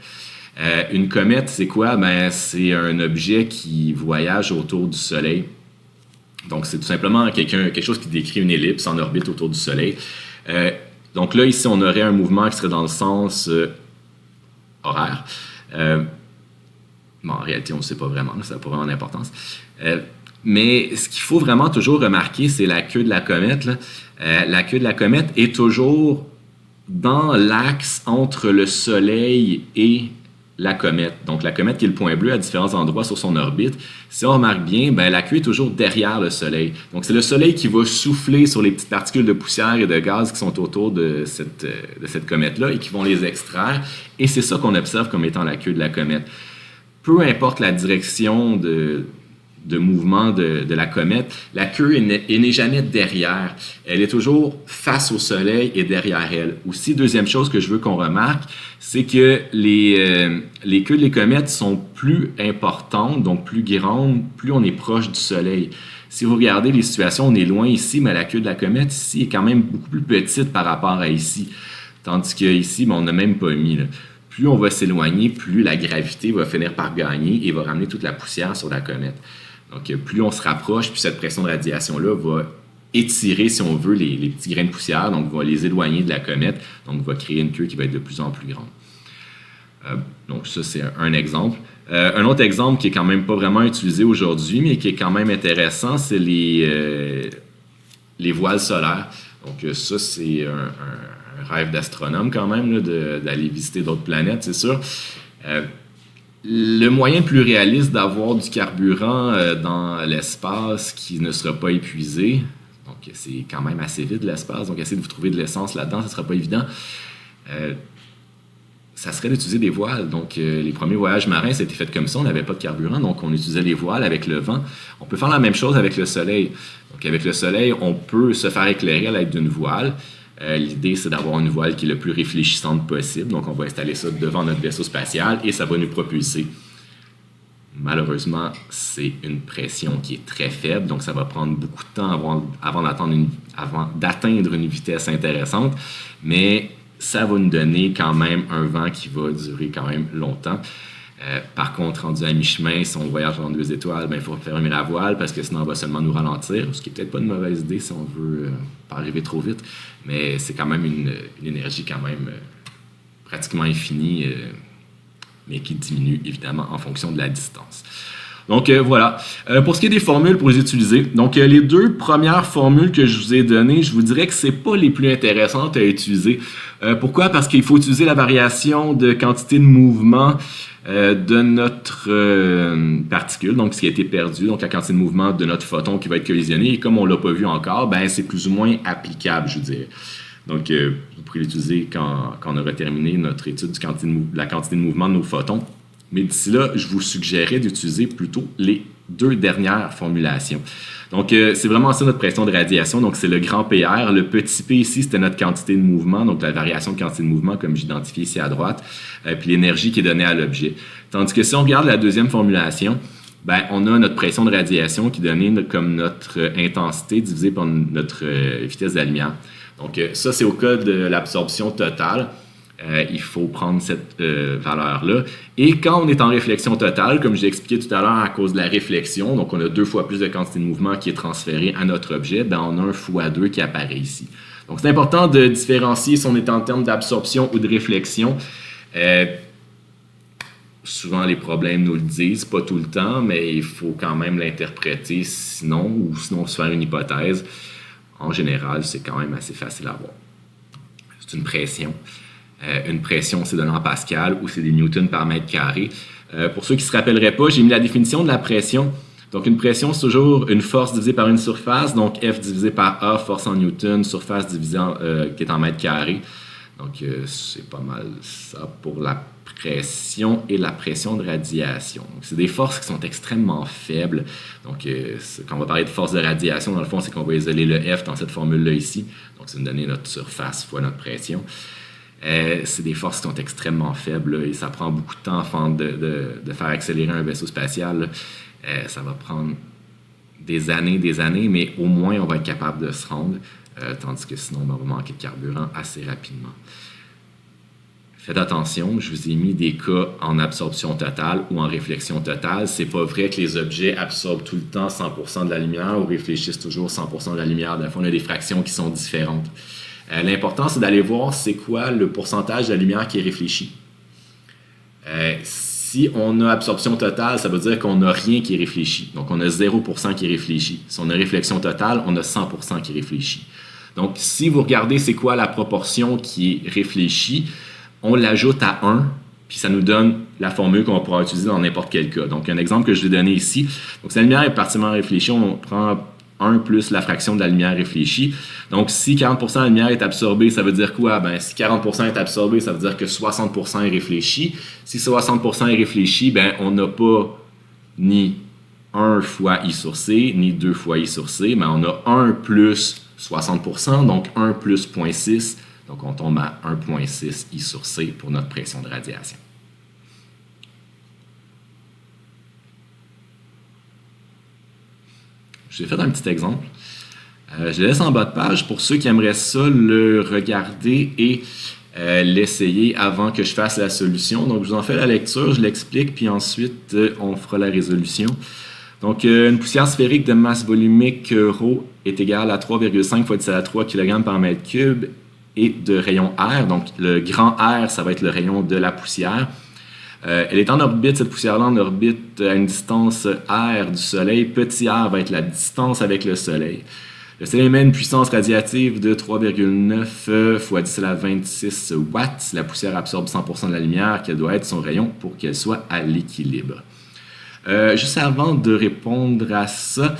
Une comète, c'est quoi? C'est un objet qui voyage autour du Soleil. Donc, c'est tout simplement quelque chose qui décrit une ellipse en orbite autour du Soleil. Donc là, ici, on aurait un mouvement qui serait dans le sens horaire. En réalité, on ne sait pas vraiment, ça n'a pas vraiment d'importance. Mais ce qu'il faut vraiment toujours remarquer, c'est la queue de la comète. Là. La queue de la comète est toujours dans l'axe entre le Soleil et la comète. Donc, la comète qui est le point bleu à différents endroits sur son orbite. Si on remarque bien, la queue est toujours derrière le Soleil. Donc, c'est le Soleil qui va souffler sur les petites particules de poussière et de gaz qui sont autour de cette comète-là et qui vont les extraire. Et c'est ça qu'on observe comme étant la queue de la comète. Peu importe la direction de de mouvement de la comète, la queue n'est jamais derrière. Elle est toujours face au Soleil et derrière elle. Aussi, deuxième chose que je veux qu'on remarque, c'est que les queues des comètes sont plus importantes, donc plus grandes, plus on est proche du Soleil. Si vous regardez les situations, on est loin ici, mais la queue de la comète ici est quand même beaucoup plus petite par rapport à ici. Tandis qu'ici, on n'a même pas mis. Là. Plus on va s'éloigner, plus la gravité va finir par gagner et va ramener toute la poussière sur la comète. Donc, plus on se rapproche, plus cette pression de radiation-là va étirer, si on veut, les petits grains de poussière, donc va les éloigner de la comète, donc va créer une queue qui va être de plus en plus grande. Donc, ça, c'est un exemple. Un autre exemple qui est quand même pas vraiment utilisé aujourd'hui, mais qui est quand même intéressant, c'est les voiles solaires. Donc, ça, c'est un rêve d'astronome quand même, d'aller visiter d'autres planètes, c'est sûr. Le moyen le plus réaliste d'avoir du carburant dans l'espace qui ne sera pas épuisé, donc c'est quand même assez vide l'espace, donc essayer de vous trouver de l'essence là-dedans, ça ne sera pas évident, ça serait d'utiliser des voiles. Donc les premiers voyages marins, ça a été fait comme ça, on n'avait pas de carburant, donc on utilisait les voiles avec le vent. On peut faire la même chose avec le soleil. Donc avec le soleil, on peut se faire éclairer à l'aide d'une voile. L'idée, c'est d'avoir une voile qui est le plus réfléchissante possible. Donc, on va installer ça devant notre vaisseau spatial et ça va nous propulser. Malheureusement, c'est une pression qui est très faible, donc ça va prendre beaucoup de temps avant d'atteindre une vitesse intéressante, mais ça va nous donner quand même un vent qui va durer quand même longtemps. Par contre, rendu à mi-chemin, si on voyage dans 2 étoiles, il faut fermer la voile parce que sinon, on va seulement nous ralentir, ce qui n'est peut-être pas une mauvaise idée si on veut pas arriver trop vite, mais c'est quand même une énergie quand même pratiquement infinie, mais qui diminue évidemment en fonction de la distance. Donc voilà. Pour ce qui est des formules pour les utiliser, donc les 2 premières formules que je vous ai données, je vous dirais que c'est pas les plus intéressantes à utiliser. Pourquoi? Parce qu'il faut utiliser la variation de quantité de mouvement de notre particule, donc ce qui a été perdu, donc la quantité de mouvement de notre photon qui va être collisionné, et comme on ne l'a pas vu encore, c'est plus ou moins applicable, je dirais. Donc, vous pourrez l'utiliser quand on aura terminé notre étude de la quantité de mouvement de nos photons. Mais d'ici là, je vous suggérerais d'utiliser plutôt les 2 dernières formulations. Donc, c'est vraiment ça notre pression de radiation. Donc, c'est le grand PR. Le petit p ici, c'était notre quantité de mouvement, donc la variation de quantité de mouvement, comme j'identifie ici à droite, puis l'énergie qui est donnée à l'objet. Tandis que si on regarde la deuxième formulation, on a notre pression de radiation qui est donnée comme notre intensité divisée par notre vitesse de la lumière. Donc, ça, c'est au cas de l'absorption totale. Il faut prendre cette valeur-là. Et quand on est en réflexion totale, comme j'ai expliqué tout à l'heure, à cause de la réflexion, donc on a 2 fois plus de quantité de mouvement qui est transférée à notre objet, on a 1 fois 2 qui apparaît ici. Donc c'est important de différencier si on est en termes d'absorption ou de réflexion. Souvent les problèmes nous le disent, pas tout le temps, mais il faut quand même l'interpréter sinon se faire une hypothèse. En général, c'est quand même assez facile à voir. C'est une pression. Une pression, c'est donné en pascal ou c'est des newtons par mètre carré. Pour ceux qui ne se rappelleraient pas, j'ai mis la définition de la pression. Donc, une pression, c'est toujours une force divisée par une surface. Donc, F divisé par A, force en newton, surface divisée qui est en mètre carré. Donc, c'est pas mal ça pour la pression et la pression de radiation. Donc, c'est des forces qui sont extrêmement faibles. Donc, quand on va parler de force de radiation, dans le fond, c'est qu'on va isoler le F dans cette formule-là ici. Donc, c'est nous donner notre surface fois notre pression. C'est des forces qui sont extrêmement faibles et ça prend beaucoup de temps avant de faire accélérer un vaisseau spatial. Ça va prendre des années, mais au moins on va être capable de se rendre, tandis que sinon on va manquer de carburant assez rapidement. Faites attention, je vous ai mis des cas en absorption totale ou en réflexion totale. C'est pas vrai que les objets absorbent tout le temps 100% de la lumière ou réfléchissent toujours 100% de la lumière. Dans le fond, on a des fractions qui sont différentes. L'important, c'est d'aller voir c'est quoi le pourcentage de la lumière qui est réfléchie. Si on a absorption totale, ça veut dire qu'on n'a rien qui est réfléchi. Donc, on a 0% qui est réfléchi. Si on a réflexion totale, on a 100% qui est réfléchi. Donc, si vous regardez c'est quoi la proportion qui est réfléchie, on l'ajoute à 1, puis ça nous donne la formule qu'on pourra utiliser dans n'importe quel cas. Donc, un exemple que je vais donner ici. Donc, si la lumière est partiellement réfléchie, on prend 1 plus la fraction de la lumière réfléchie. Donc, si 40% de la lumière est absorbée, ça veut dire quoi? Si 40% est absorbé, ça veut dire que 60% est réfléchi. Si 60% est réfléchi, on n'a pas ni 1 fois I sur C, ni 2 fois I sur C, mais on a 1 plus 60%, donc 1 plus 0,6. Donc, on tombe à 1,6 I sur C pour notre pression de radiation. Je vous ai fait un petit exemple. Je le laisse en bas de page pour ceux qui aimeraient ça le regarder et l'essayer avant que je fasse la solution. Donc, je vous en fais la lecture, je l'explique, puis ensuite, on fera la résolution. Donc, une poussière sphérique de masse volumique ρ est égale à 3,5 fois 10 à la 3 kg par mètre cube et de rayon R. Donc, le grand R, ça va être le rayon de la poussière. Elle est en orbite, cette poussière-là en orbite à une distance R du Soleil. Petit r va être la distance avec le Soleil. Le Soleil émet une puissance radiative de 3,9 fois 10 à la 26 watts. La poussière absorbe 100% de la lumière, quel doit être son rayon pour qu'elle soit à l'équilibre. Juste avant de répondre à ça,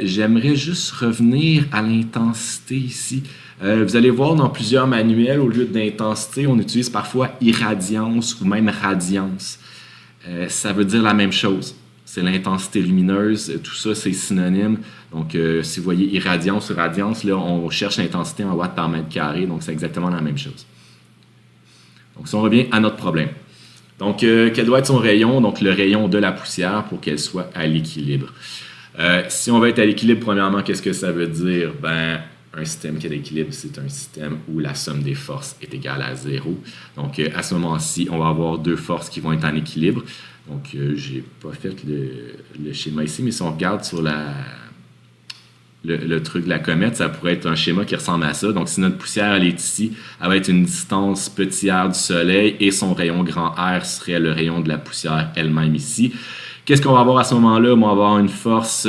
j'aimerais juste revenir à l'intensité ici. Vous allez voir dans plusieurs manuels, au lieu d'intensité, on utilise parfois irradiance ou même radiance. Ça veut dire la même chose. C'est l'intensité lumineuse, tout ça c'est synonyme. Donc si vous voyez irradiance ou radiance, là on cherche l'intensité en watts par mètre carré, donc c'est exactement la même chose. Donc si on revient à notre problème. Donc quel doit être son rayon? Donc le rayon de la poussière pour qu'elle soit à l'équilibre. Si on veut être à l'équilibre, premièrement, qu'est-ce que ça veut dire? Ben, un système qui est à l'équilibre, c'est un système où la somme des forces est égale à 0. Donc, à ce moment-ci, on va avoir deux forces qui vont être en équilibre. Donc, je n'ai pas fait le schéma ici, mais si on regarde sur le truc de la comète, ça pourrait être un schéma qui ressemble à ça. Donc, si notre poussière, elle est ici, elle va être une distance petit r du Soleil et son rayon grand R serait le rayon de la poussière elle-même ici. Qu'est-ce qu'on va avoir à ce moment-là? On va avoir une force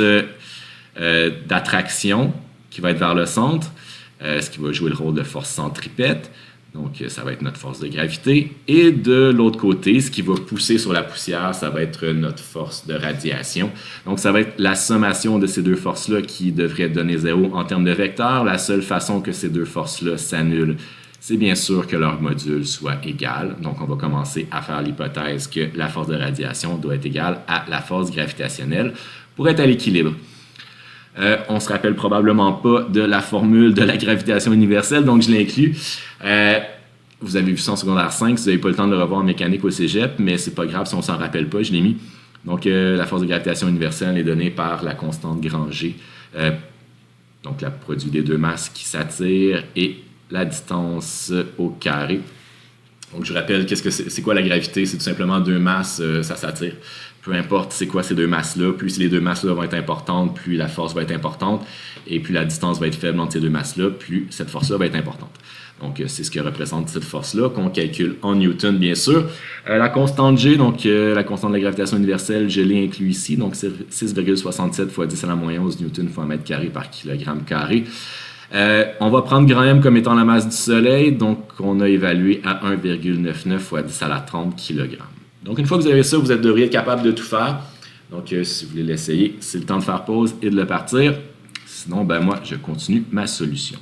d'attraction qui va être vers le centre, ce qui va jouer le rôle de force centripète. Donc, ça va être notre force de gravité. Et de l'autre côté, ce qui va pousser sur la poussière, ça va être notre force de radiation. Donc, ça va être la sommation de ces deux forces-là qui devrait donner 0 en termes de vecteur. La seule façon que ces deux forces-là s'annulent, c'est bien sûr que leur module soit égal. Donc, on va commencer à faire l'hypothèse que la force de radiation doit être égale à la force gravitationnelle pour être à l'équilibre. On ne se rappelle probablement pas de la formule de la gravitation universelle, donc je l'inclus. Vous avez vu ça en secondaire 5, si vous n'avez pas le temps de le revoir en mécanique au cégep, mais c'est pas grave si on ne s'en rappelle pas, je l'ai mis. Donc, la force de gravitation universelle est donnée par la constante grand G, donc le produit des deux masses qui s'attirent et la distance au carré. Donc, je rappelle, c'est quoi la gravité? C'est tout simplement deux masses, ça s'attire. Peu importe c'est quoi ces deux masses-là, plus les deux masses-là vont être importantes, plus la force va être importante, et plus la distance va être faible entre ces deux masses-là, plus cette force-là va être importante. Donc, c'est ce que représente cette force-là, qu'on calcule en Newton, bien sûr. La constante G, donc la constante de la gravitation universelle, je l'ai inclus ici, donc c'est 6,67 fois 10 à la moins 11 newton fois mètre carré par kilogramme carré. On va prendre grand M comme étant la masse du Soleil, donc on a évalué à 1,99 fois 10 à la 30 kg. Donc une fois que vous avez ça, vous devriez être capable de tout faire. Donc si vous voulez l'essayer, c'est le temps de faire pause et de le partir. Sinon, ben moi, je continue ma solution.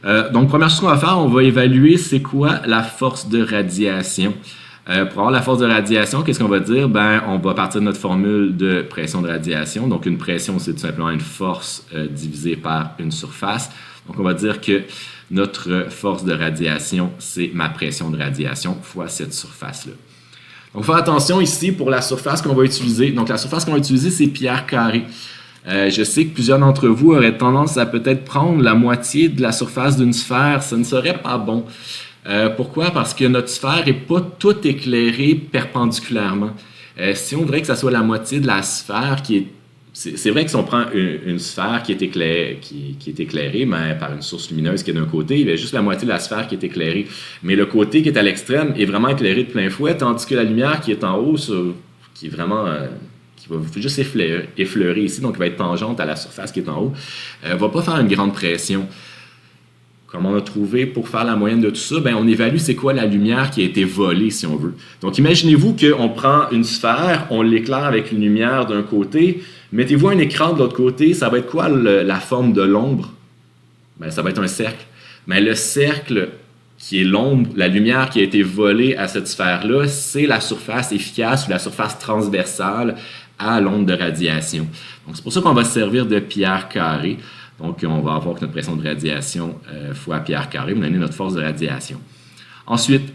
Donc première chose qu'on va faire, on va évaluer c'est quoi la force de radiation. Pour avoir la force de radiation, qu'est-ce qu'on va dire? Ben, on va partir de notre formule de pression de radiation. Donc, une pression, c'est tout simplement une force divisée par une surface. Donc, on va dire que notre force de radiation, c'est ma pression de radiation fois cette surface-là. Donc, faire attention ici pour la surface qu'on va utiliser. Donc, la surface qu'on va utiliser, c'est pierre carrée. Je sais que plusieurs d'entre vous auraient tendance à peut-être prendre la moitié de la surface d'une sphère. Ça ne serait pas bon. Pourquoi? Parce que notre sphère n'est pas toute éclairée perpendiculairement. Si on voudrait que ça soit la moitié de la sphère qui est... C'est vrai que si on prend une sphère qui est éclairée mais par une source lumineuse qui est d'un côté, il y a juste la moitié de la sphère qui est éclairée. Mais le côté qui est à l'extrême est vraiment éclairé de plein fouet, tandis que la lumière qui est en haut, qui est vraiment... qui va juste effleurer ici, donc qui va être tangente à la surface qui est en haut, ne va pas faire une grande pression. Comme on a trouvé pour faire la moyenne de tout ça, ben on évalue c'est quoi la lumière qui a été volée, si on veut. Donc, imaginez-vous qu'on prend une sphère, on l'éclaire avec une lumière d'un côté, mettez-vous un écran de l'autre côté, ça va être quoi la forme de l'ombre? Ben, ça va être un cercle. Mais le cercle qui est l'ombre, la lumière qui a été volée à cette sphère-là, c'est la surface efficace ou la surface transversale à l'onde de radiation. Donc, c'est pour ça qu'on va se servir de pi r carré. Donc, on va avoir que notre pression de radiation fois pi r carré va donner notre force de radiation. Ensuite,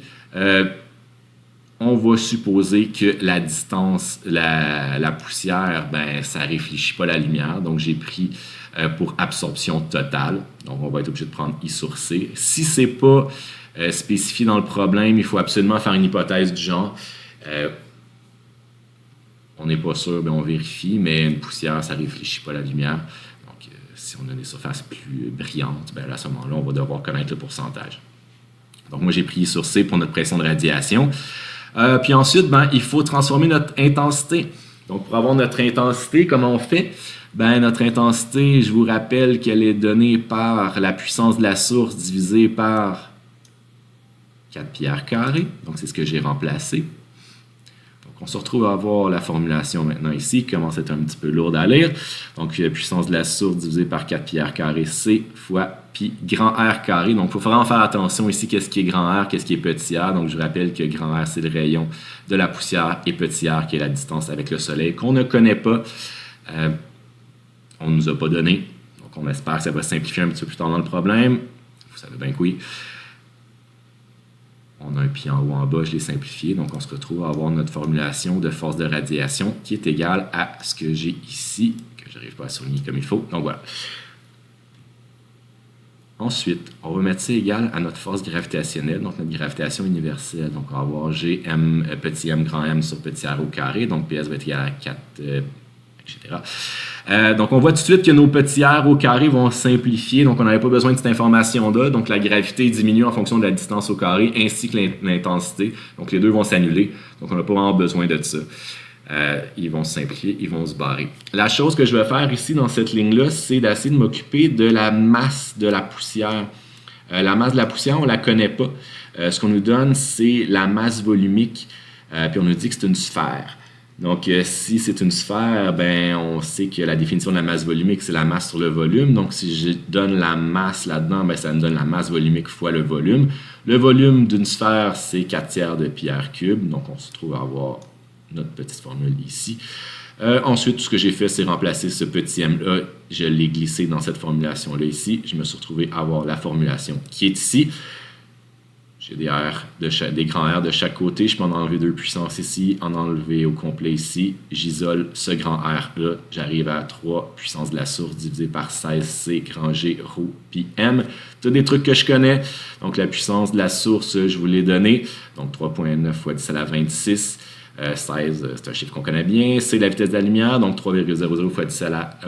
on va supposer que la distance, la poussière, ben, ça ne réfléchit pas la lumière. Donc, j'ai pris pour absorption totale. Donc, on va être obligé de prendre I sur C. Si ce n'est pas spécifié dans le problème, il faut absolument faire une hypothèse du genre. On n'est pas sûr, ben, on vérifie, mais une poussière, ça ne réfléchit pas la lumière. Donc, si on a des surfaces plus brillantes, ben, à ce moment-là, on va devoir connaître le pourcentage. Donc, moi, j'ai pris I sur C pour notre pression de radiation. Puis ensuite, ben, il faut transformer notre intensité. Donc, pour avoir notre intensité, comment on fait? Ben, notre intensité, je vous rappelle qu'elle est donnée par la puissance de la source divisée par 4 pi r carré. Donc, c'est ce que j'ai remplacé. Donc, on se retrouve à avoir la formulation maintenant ici, qui commence à être un petit peu lourde à lire. Donc, puissance de la source divisée par 4 pi r carré, C fois pi grand R carré. Donc, il faut vraiment faire attention ici, qu'est-ce qui est grand R, qu'est-ce qui est petit r. Donc, je vous rappelle que grand R, c'est le rayon de la poussière et petit r, qui est la distance avec le soleil, qu'on ne connaît pas. On ne nous a pas donné. Donc, on espère que ça va simplifier un petit peu plus tard dans le problème. Vous savez bien que oui. On a un pi en haut, en bas, je l'ai simplifié. Donc, on se retrouve à avoir notre formulation de force de radiation qui est égale à ce que j'ai ici, que je n'arrive pas à souligner comme il faut. Donc, voilà. Ensuite, on va mettre ça égal à notre force gravitationnelle, donc notre gravitation universelle. Donc, on va avoir G, M, petit m, grand M sur petit r au carré. Donc, PS va être égal à 4, etc. Donc, on voit tout de suite que nos petits r au carré vont simplifier. Donc, on n'avait pas besoin de cette information-là. Donc, la gravité diminue en fonction de la distance au carré ainsi que l'intensité. Donc, les deux vont s'annuler. Donc, on n'a pas vraiment besoin de ça. Ils vont se simplifier, ils vont se barrer. La chose que je vais faire ici dans cette ligne-là, c'est d'essayer de m'occuper de la masse de la poussière. La masse de la poussière, on ne la connaît pas. Ce qu'on nous donne, c'est la masse volumique. Puis on nous dit que c'est une sphère. Donc, si c'est une sphère, ben, on sait que la définition de la masse volumique, c'est la masse sur le volume. Donc, si je donne la masse là-dedans, ben, ça me donne la masse volumique fois le volume. Le volume d'une sphère, c'est 4 tiers de pi r cube. Donc, on se trouve à avoir notre petite formule ici. Ensuite, tout ce que j'ai fait, c'est remplacer ce petit m-là. Je l'ai glissé dans cette formulation-là ici. Je me suis retrouvé à avoir la formulation qui est ici. J'ai des grands R de chaque côté. Je peux en enlever 2 puissances ici, en enlever au complet ici. J'isole ce grand R-là. J'arrive à 3 puissance de la source divisé par 16C grand G rho pi M. Tous des trucs que je connais. Donc, la puissance de la source, je vous l'ai donné. Donc, 3,9 fois 10 à la 26. 16, c'est un chiffre qu'on connaît bien. C'est la vitesse de la lumière, donc 3,00 fois 10 à la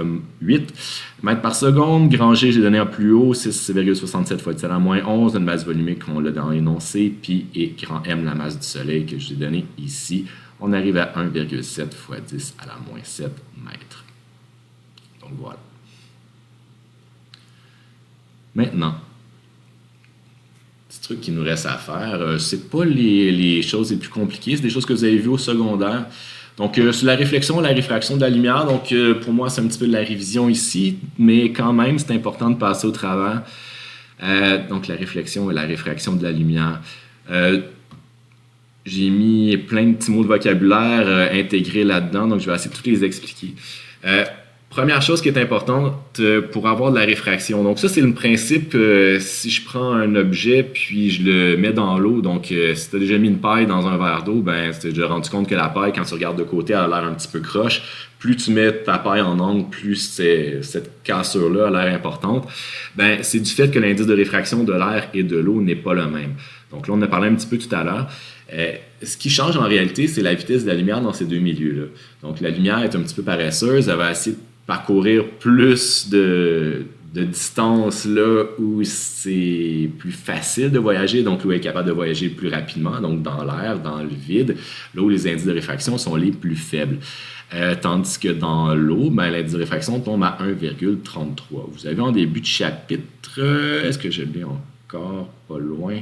8 mètres par seconde. Grand G, j'ai donné en plus haut, 6,67 fois 10 à la moins 11. Une masse volumique, on l'a dans l'énoncé. Pi et grand M, la masse du Soleil que je vous ai donné ici. On arrive à 1,7 fois 10 à la moins 7 mètres. Donc voilà. Maintenant, trucs qui nous reste à faire. C'est pas les choses les plus compliquées, c'est des choses que vous avez vues au secondaire. Donc, sur la réflexion, la réfraction de la lumière, donc pour moi, c'est un petit peu de la révision ici, mais quand même, c'est important de passer au travers. Donc, la réflexion et la réfraction de la lumière. J'ai mis plein de petits mots de vocabulaire intégrés là-dedans, donc je vais essayer de tous les expliquer. Première chose qui est importante pour avoir de la réfraction. Donc ça, c'est le principe, si je prends un objet puis je le mets dans l'eau, donc si tu as déjà mis une paille dans un verre d'eau, ben tu t'es déjà rendu compte que la paille, quand tu regardes de côté, elle a l'air un petit peu croche. Plus tu mets ta paille en angle, plus cette cassure-là a l'air importante. Ben, c'est du fait que l'indice de réfraction de l'air et de l'eau n'est pas le même. Donc là, on en a parlé un petit peu tout à l'heure. Ce qui change en réalité, c'est la vitesse de la lumière dans ces deux milieux-là. Donc la lumière est un petit peu paresseuse, elle va essayer de parcourir plus de distance là où c'est plus facile de voyager, donc où elle est capable de voyager plus rapidement, donc dans l'air, dans le vide, là où les indices de réfraction sont les plus faibles. Tandis que dans l'eau, ben, l'indice de réfraction tombe à 1,33. Vous avez en début de chapitre, est-ce que je l'ai encore pas loin?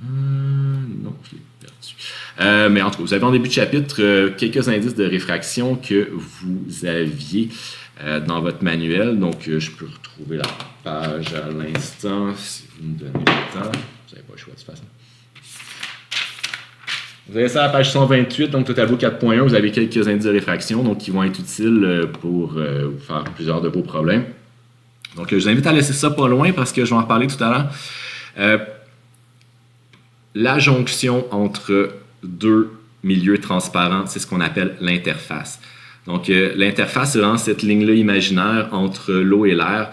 Non, je l'ai perdu. Mais en tout cas, vous avez en début de chapitre quelques indices de réfraction que vous aviez dans votre manuel. Donc, je peux retrouver la page à l'instant si vous me donnez le temps. Vous n'avez pas le choix de toute façon. Vous avez ça à la page 128, donc au tableau 4.1, vous avez quelques indices de réfraction, donc qui vont être utiles pour vous faire plusieurs de vos problèmes. Donc, je vous invite à laisser ça pas loin parce que je vais en reparler tout à l'heure. La jonction entre deux milieux transparents, c'est ce qu'on appelle l'interface. Donc, l'interface, c'est vraiment cette ligne-là imaginaire entre l'eau et l'air.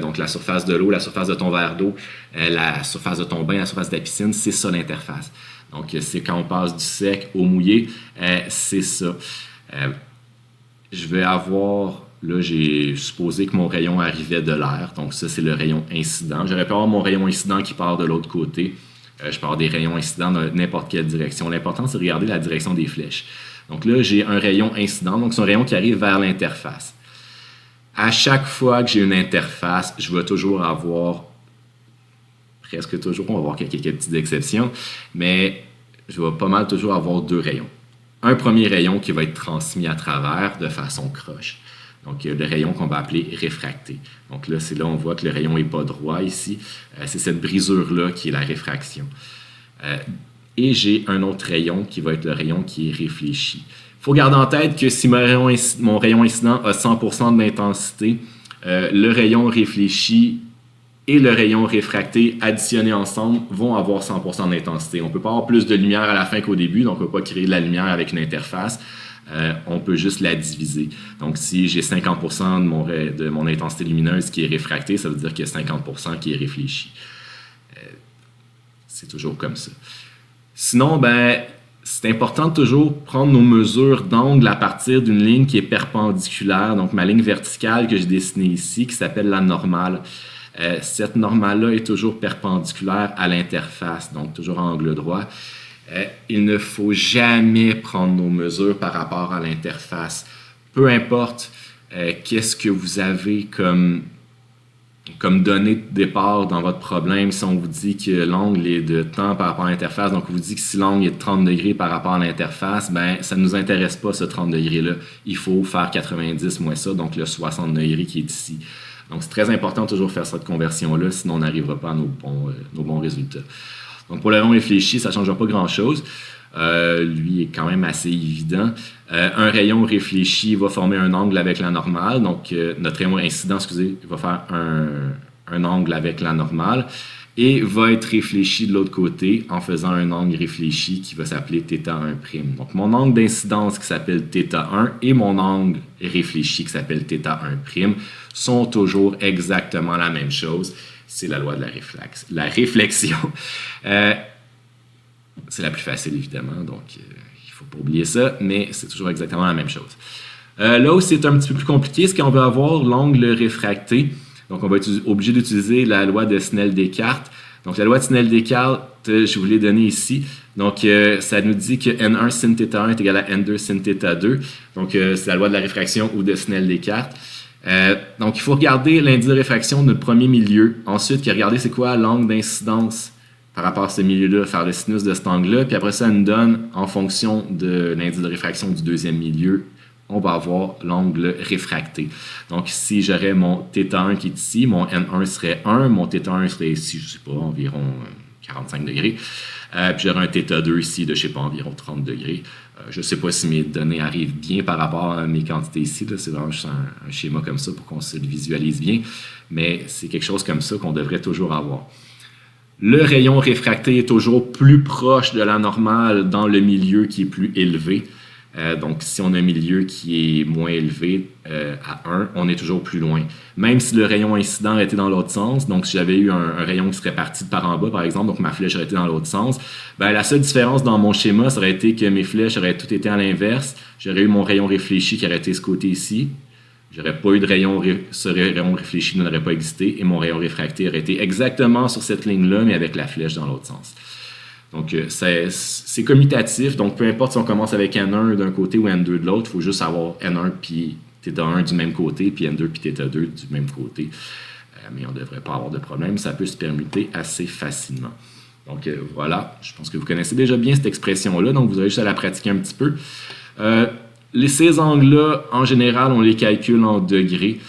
Donc, la surface de l'eau, la surface de ton verre d'eau, la surface de ton bain, la surface de la piscine, c'est ça l'interface. Donc, c'est quand on passe du sec au mouillé, c'est ça. Je vais avoir, là, j'ai supposé que mon rayon arrivait de l'air. Donc, ça, c'est le rayon incident. J'aurais pu avoir mon rayon incident qui part de l'autre côté. Je peux avoir des rayons incidents dans n'importe quelle direction. L'important, c'est de regarder la direction des flèches. Donc là, j'ai un rayon incident. Donc, c'est un rayon qui arrive vers l'interface. À chaque fois que j'ai une interface, je vais toujours avoir, presque toujours, on va avoir quelques petites exceptions, mais je vais pas mal toujours avoir deux rayons. Un premier rayon qui va être transmis à travers de façon croche. Donc, le rayon qu'on va appeler réfracté. Donc là, c'est là on voit que le rayon n'est pas droit ici. C'est cette brisure-là qui est la réfraction. Et j'ai un autre rayon qui va être le rayon qui est réfléchi. Il faut garder en tête que si mon rayon incident a 100% de l'intensité, le rayon réfléchi et le rayon réfracté additionnés ensemble vont avoir 100% d'intensité. On ne peut pas avoir plus de lumière à la fin qu'au début, donc on ne peut pas créer de la lumière avec une interface. On peut juste la diviser. Donc, si j'ai 50% de mon intensité lumineuse qui est réfractée, ça veut dire qu'il y a 50% qui est réfléchi. C'est toujours comme ça. Sinon, c'est important de toujours prendre nos mesures d'angle à partir d'une ligne qui est perpendiculaire. Donc, ma ligne verticale que j'ai dessinée ici, qui s'appelle la normale. Cette normale-là est toujours perpendiculaire à l'interface, donc toujours à angle droit. Il ne faut jamais prendre nos mesures par rapport à l'interface. Peu importe qu'est-ce que vous avez comme données de départ dans votre problème, si on vous dit que l'angle est de temps par rapport à l'interface, donc on vous dit que si l'angle est de 30 degrés par rapport à l'interface, ça ne nous intéresse pas ce 30 degrés-là. Il faut faire 90 moins ça, donc le 60 degrés qui est ici. Donc c'est très important de toujours faire cette conversion-là, sinon on n'arrivera pas à nos bons résultats. Donc, pour le rayon réfléchi, ça ne changera pas grand-chose. Lui est quand même assez évident. Un rayon réfléchi va former un angle avec la normale. Donc, notre rayon incident, va faire un angle avec la normale et va être réfléchi de l'autre côté en faisant un angle réfléchi qui va s'appeler θ1'. Donc, mon angle d'incidence qui s'appelle θ1 et mon angle réfléchi qui s'appelle θ1' sont toujours exactement la même chose. C'est la loi de la réflexion. C'est la plus facile, évidemment, donc il ne faut pas oublier ça, mais c'est toujours exactement la même chose. Là où c'est un petit peu plus compliqué, c'est qu'on veut avoir l'angle réfracté. Donc, on va être obligé d'utiliser la loi de Snell-Descartes. Donc, la loi de Snell-Descartes, je vous l'ai donnée ici. Donc, ça nous dit que N1 sin θ1 est égal à N2 sin θ2. Donc, c'est la loi de la réfraction ou de Snell-Descartes. Donc, il faut regarder l'indice de réfraction de notre premier milieu. Ensuite, regarder c'est quoi l'angle d'incidence par rapport à ce milieu-là, faire le sinus de cet angle-là. Puis après ça nous donne, en fonction de l'indice de réfraction du deuxième milieu, on va avoir l'angle réfracté. Donc, si j'aurais mon θ1 qui est ici, mon N1 serait 1, mon θ1 serait ici, je ne sais pas, environ 45 degrés. Puis j'aurais un θ2 ici de, je ne sais pas, environ 30 degrés. Je ne sais pas si mes données arrivent bien par rapport à mes quantités ici. C'est vraiment juste un schéma comme ça pour qu'on se le visualise bien. Mais c'est quelque chose comme ça qu'on devrait toujours avoir. Le rayon réfracté est toujours plus proche de la normale dans le milieu qui est plus élevé. Donc, si on a un milieu qui est moins élevé à 1, on est toujours plus loin. Même si le rayon incident était dans l'autre sens, donc si j'avais eu un rayon qui serait parti de par en bas, par exemple, donc ma flèche aurait été dans l'autre sens, la seule différence dans mon schéma, ça aurait été que mes flèches auraient toutes été à l'inverse. J'aurais eu mon rayon réfléchi qui aurait été ce côté ici. J'aurais pas eu de rayon, ce rayon réfléchi n'aurait pas existé et mon rayon réfracté aurait été exactement sur cette ligne-là, mais avec la flèche dans l'autre sens. Donc, c'est commutatif. Donc, peu importe si on commence avec N1 d'un côté ou N2 de l'autre, il faut juste avoir N1 puis θ1 du même côté, puis N2 puis θ2 du même côté. Mais on ne devrait pas avoir de problème. Ça peut se permuter assez facilement. Donc, voilà. Je pense que vous connaissez déjà bien cette expression-là. Donc, vous aurez juste à la pratiquer un petit peu. Ces angles-là, en général, on les calcule en degrés.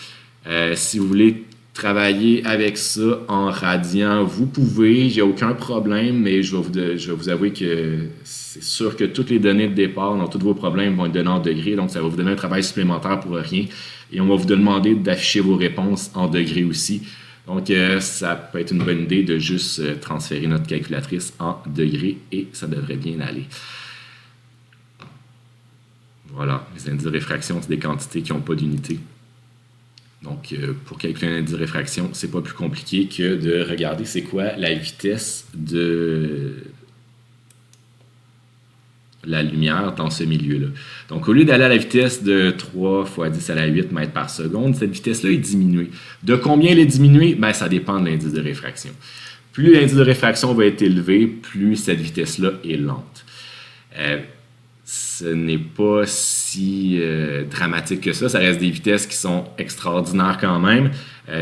Si vous voulez travailler avec ça en radian, vous pouvez, il n'y a aucun problème, mais je vais vous avouer que c'est sûr que toutes les données de départ, dans tous vos problèmes, vont être données en degrés, donc ça va vous donner un travail supplémentaire pour rien. Et on va vous demander d'afficher vos réponses en degrés aussi. Donc, ça peut être une bonne idée de juste transférer notre calculatrice en degrés et ça devrait bien aller. Voilà, les indices de réfraction, c'est des quantités qui n'ont pas d'unité. Donc, pour calculer un indice de réfraction, c'est pas plus compliqué que de regarder c'est quoi la vitesse de la lumière dans ce milieu-là. Donc, au lieu d'aller à la vitesse de 3 fois 10 à la 8 mètres par seconde, cette vitesse-là est diminuée. De combien elle est diminuée? Ben, ça dépend de l'indice de réfraction. Plus l'indice de réfraction va être élevé, plus cette vitesse-là est lente. Ce n'est pas si dramatique que ça. Ça reste des vitesses qui sont extraordinaires quand même.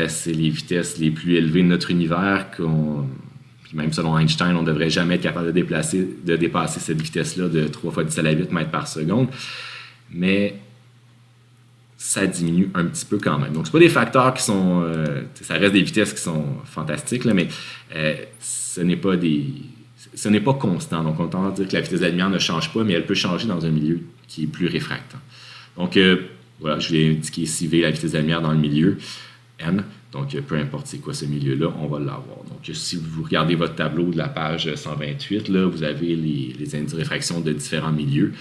C'est les vitesses les plus élevées de notre univers puis même selon Einstein, on ne devrait jamais être capable de dépasser cette vitesse-là de 3 fois 10 à la 8 mètres par seconde. Mais ça diminue un petit peu quand même. Donc, ce pas des facteurs qui sont... ça reste des vitesses qui sont fantastiques, là, mais ce n'est pas constant. Donc, on tend à dire que la vitesse de la lumière ne change pas, mais elle peut changer dans un milieu qui est plus réfractant. Donc, voilà, je vais indiquer ici V, la vitesse de la lumière dans le milieu, N. Donc, peu importe c'est quoi ce milieu-là, on va l'avoir. Donc, si vous regardez votre tableau de la page 128, là, vous avez les indices de réfraction de différents milieux.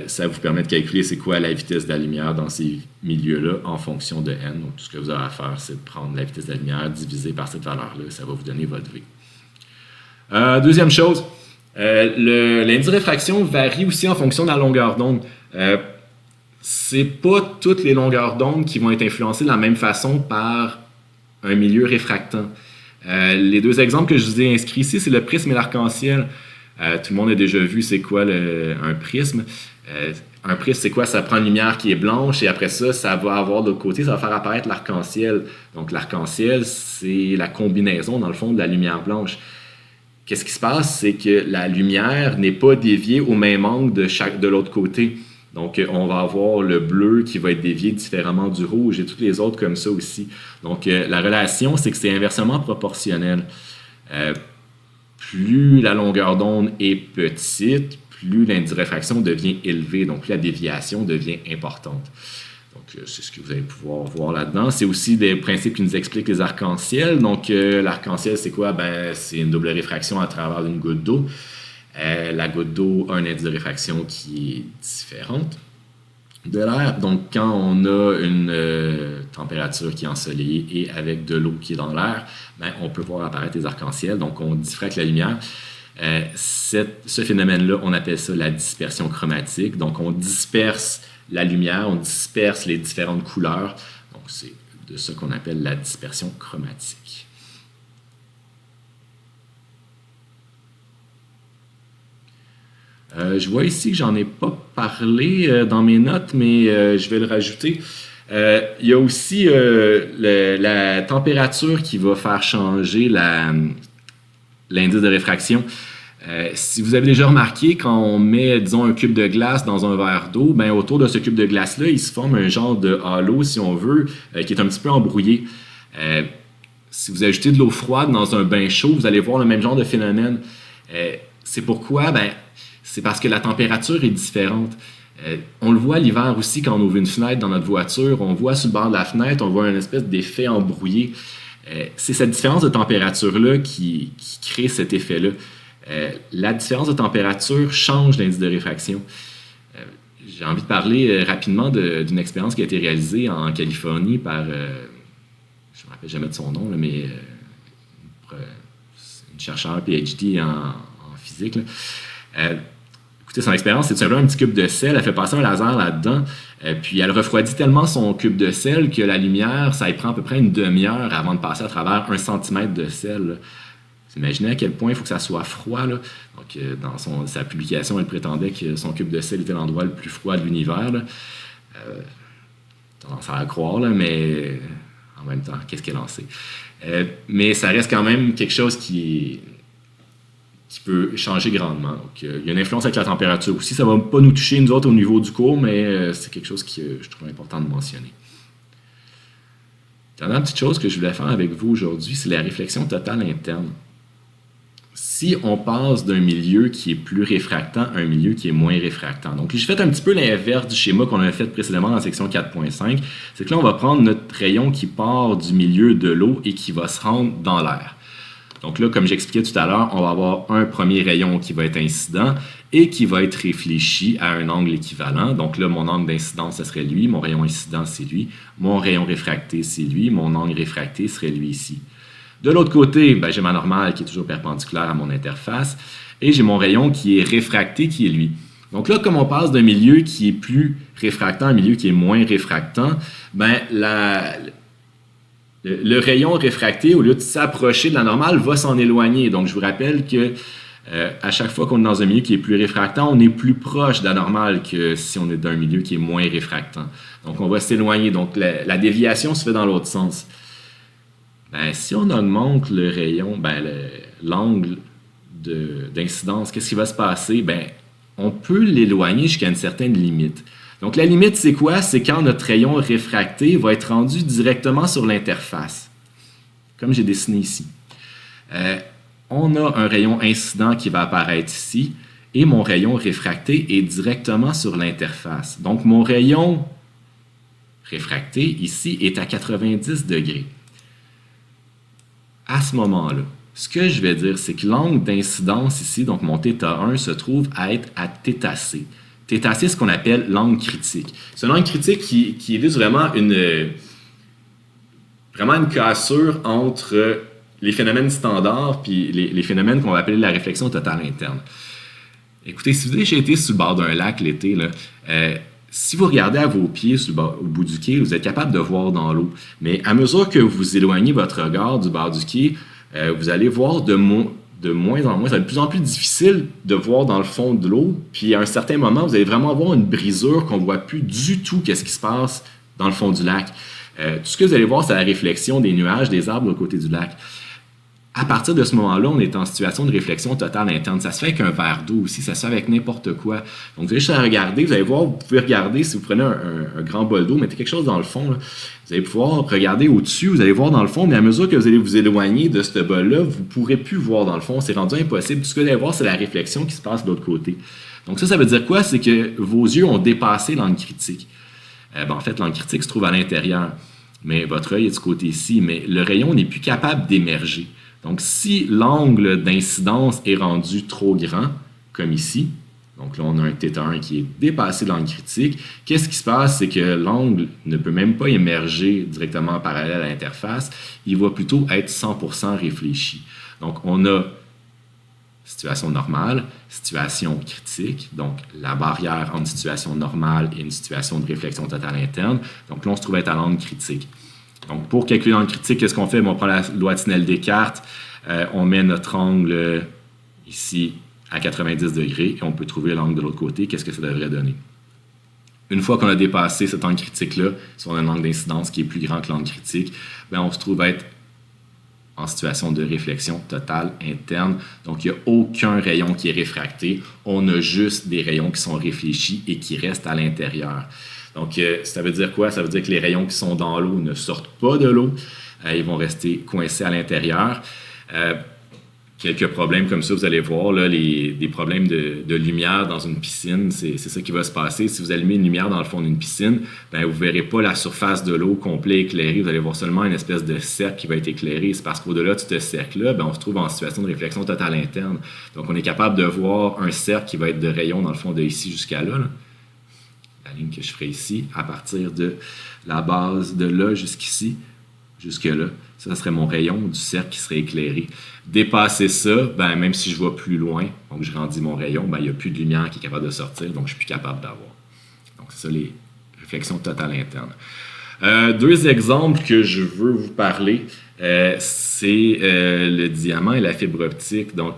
Ça vous permet de calculer c'est quoi la vitesse de la lumière dans ces milieux-là en fonction de N. Donc, tout ce que vous avez à faire, c'est de prendre la vitesse de la lumière divisée par cette valeur-là. Ça va vous donner votre V. Deuxième chose, l'indice de réfraction varie aussi en fonction de la longueur d'onde. C'est pas toutes les longueurs d'onde qui vont être influencées de la même façon par un milieu réfractant. Les deux exemples que je vous ai inscrits ici, c'est le prisme et l'arc-en-ciel. Tout le monde a déjà vu c'est quoi un prisme. Un prisme, c'est quoi? Ça prend une lumière qui est blanche et après ça, ça va avoir de l'autre côté, ça va faire apparaître l'arc-en-ciel. Donc l'arc-en-ciel, c'est la combinaison, dans le fond, de la lumière blanche. Qu'est-ce qui se passe? C'est que la lumière n'est pas déviée au même angle de l'autre côté. Donc, on va avoir le bleu qui va être dévié différemment du rouge et toutes les autres comme ça aussi. Donc, la relation, c'est que c'est inversement proportionnel. Plus la longueur d'onde est petite, plus l'indice de réfraction devient élevé, donc plus la déviation devient importante. Donc, c'est ce que vous allez pouvoir voir là-dedans. C'est aussi des principes qui nous expliquent les arcs-en-ciel. Donc, l'arc-en-ciel, c'est quoi? Ben, c'est une double réfraction à travers une goutte d'eau. La goutte d'eau a un indice de réfraction qui est différente de l'air. Donc, quand on a une température qui est ensoleillée et avec de l'eau qui est dans l'air, ben, on peut voir apparaître les arcs-en-ciel. Donc, on diffracte la lumière. Ce phénomène-là, on appelle ça la dispersion chromatique. Donc, on disperse la lumière, on disperse les différentes couleurs. Donc, c'est de ça qu'on appelle la dispersion chromatique. Je vois ici que j'en ai pas parlé dans mes notes, mais je vais le rajouter. Il y a aussi la température qui va faire changer l'indice de réfraction. Si vous avez déjà remarqué, quand on met, disons, un cube de glace dans un verre d'eau, ben, autour de ce cube de glace-là, il se forme un genre de halo, si on veut, qui est un petit peu embrouillé. Si vous ajoutez de l'eau froide dans un bain chaud, vous allez voir le même genre de phénomène. C'est pourquoi? Ben, c'est parce que la température est différente. On le voit l'hiver aussi quand on ouvre une fenêtre dans notre voiture. On voit sur le bord de la fenêtre, on voit une espèce d'effet embrouillé. C'est cette différence de température-là qui crée cet effet-là. La différence de température change l'indice de réfraction. J'ai envie de parler rapidement d'une expérience qui a été réalisée en Californie par, je ne me rappelle jamais de son nom, là, mais une chercheure PhD en physique. Écoutez, son expérience, c'est tout simplement un petit cube de sel. Elle fait passer un laser là-dedans, puis elle refroidit tellement son cube de sel que la lumière, ça y prend à peu près une demi-heure avant de passer à travers 1 centimètre de sel. Là. Vous imaginez à quel point il faut que ça soit froid. Là. Donc, dans sa publication, elle prétendait que son cube de sel était l'endroit le plus froid de l'univers. Tendance à la croire, là, mais en même temps, qu'est-ce qu'elle en sait? Mais ça reste quand même quelque chose qui peut changer grandement. Donc, il y a une influence avec la température aussi. Ça ne va pas nous toucher, nous autres, au niveau du cours, mais c'est quelque chose que je trouve important de mentionner. La dernière petite chose que je voulais faire avec vous aujourd'hui, c'est la réflexion totale interne. Si on passe d'un milieu qui est plus réfractant à un milieu qui est moins réfractant. Donc, j'ai fait un petit peu l'inverse du schéma qu'on avait fait précédemment dans la section 4.5. C'est que là, on va prendre notre rayon qui part du milieu de l'eau et qui va se rendre dans l'air. Donc là, comme j'expliquais tout à l'heure, on va avoir un premier rayon qui va être incident et qui va être réfléchi à un angle équivalent. Donc là, mon angle d'incidence, ce serait lui. Mon rayon incident, c'est lui. Mon rayon réfracté, c'est lui. Mon angle réfracté serait lui ici. De l'autre côté, j'ai ma normale qui est toujours perpendiculaire à mon interface et j'ai mon rayon qui est réfracté qui est lui. Donc là, comme on passe d'un milieu qui est plus réfractant à un milieu qui est moins réfractant, le rayon réfracté, au lieu de s'approcher de la normale, va s'en éloigner. Donc je vous rappelle que à chaque fois qu'on est dans un milieu qui est plus réfractant, on est plus proche de la normale que si on est dans un milieu qui est moins réfractant. Donc on va s'éloigner. Donc la déviation se fait dans l'autre sens. Si on augmente le rayon, l'angle d'incidence, qu'est-ce qui va se passer? On peut l'éloigner jusqu'à une certaine limite. Donc la limite, c'est quoi? C'est quand notre rayon réfracté va être rendu directement sur l'interface, comme j'ai dessiné ici. On a un rayon incident qui va apparaître ici, et mon rayon réfracté est directement sur l'interface. Donc mon rayon réfracté ici est à 90 degrés. À ce moment-là, ce que je vais dire, c'est que l'angle d'incidence ici, donc mon θ1, se trouve à être à θc. θc, c'est ce qu'on appelle l'angle critique. C'est un angle critique qui illustre vraiment une cassure entre les phénomènes standards et les phénomènes qu'on va appeler la réflexion totale interne. Écoutez, si vous avez déjà été sur le bord d'un lac l'été, si vous regardez à vos pieds au bout du quai, vous êtes capable de voir dans l'eau. Mais à mesure que vous éloignez votre regard du bord du quai, vous allez voir de moins en moins. Ça va être de plus en plus difficile de voir dans le fond de l'eau. Puis à un certain moment, vous allez vraiment avoir une brisure qu'on ne voit plus du tout qu'est-ce qui se passe dans le fond du lac. Tout ce que vous allez voir, c'est la réflexion des nuages, des arbres de côté du lac. À partir de ce moment-là, on est en situation de réflexion totale interne. Ça se fait avec un verre d'eau aussi, ça se fait avec n'importe quoi. Donc, vous avez juste à regarder, vous allez voir, vous pouvez regarder, si vous prenez un grand bol d'eau, mettez quelque chose dans le fond, là, vous allez pouvoir regarder au-dessus, vous allez voir dans le fond, mais à mesure que vous allez vous éloigner de ce bol-là, vous ne pourrez plus voir dans le fond, c'est rendu impossible. Tout ce que vous allez voir, c'est la réflexion qui se passe de l'autre côté. Donc ça veut dire quoi? C'est que vos yeux ont dépassé l'angle critique. En fait, l'angle critique se trouve à l'intérieur, mais votre œil est du côté ici, mais le rayon n'est plus capable d'émerger. Donc, si l'angle d'incidence est rendu trop grand, comme ici, donc là, on a un θ1 qui est dépassé de l'angle critique, qu'est-ce qui se passe? C'est que l'angle ne peut même pas émerger directement en parallèle à l'interface, il va plutôt être 100% réfléchi. Donc, on a situation normale, situation critique, donc la barrière entre une situation normale et une situation de réflexion totale interne. Donc là, on se trouve être à l'angle critique. Donc, pour calculer l'angle critique, qu'est-ce qu'on fait? On prend la loi de Snell-Descartes, on met notre angle ici à 90 degrés et on peut trouver l'angle de l'autre côté. Qu'est-ce que ça devrait donner? Une fois qu'on a dépassé cet angle critique-là, si on a un angle d'incidence qui est plus grand que l'angle critique, on se trouve être en situation de réflexion totale interne. Donc, il n'y a aucun rayon qui est réfracté. On a juste des rayons qui sont réfléchis et qui restent à l'intérieur. Donc, ça veut dire quoi? Ça veut dire que les rayons qui sont dans l'eau ne sortent pas de l'eau. Ils vont rester coincés à l'intérieur. Quelques problèmes comme ça, vous allez voir, là, des problèmes de lumière dans une piscine, c'est ça qui va se passer. Si vous allumez une lumière dans le fond d'une piscine, vous ne verrez pas la surface de l'eau complète éclairée. Vous allez voir seulement une espèce de cercle qui va être éclairé. C'est parce qu'au-delà de ce cercle-là, on se trouve en situation de réflexion totale interne. Donc, on est capable de voir un cercle qui va être de rayons dans le fond de ici jusqu'à là. La ligne que je ferai ici, à partir de la base de là jusqu'ici, jusque-là, ça serait mon rayon du cercle qui serait éclairé. Dépasser ça, même si je vois plus loin, donc je grandis mon rayon, il n'y a plus de lumière qui est capable de sortir, donc je ne suis plus capable d'avoir. Donc c'est ça les réflexions totales internes. Deux exemples que je veux vous parler, c'est le diamant et la fibre optique. Donc,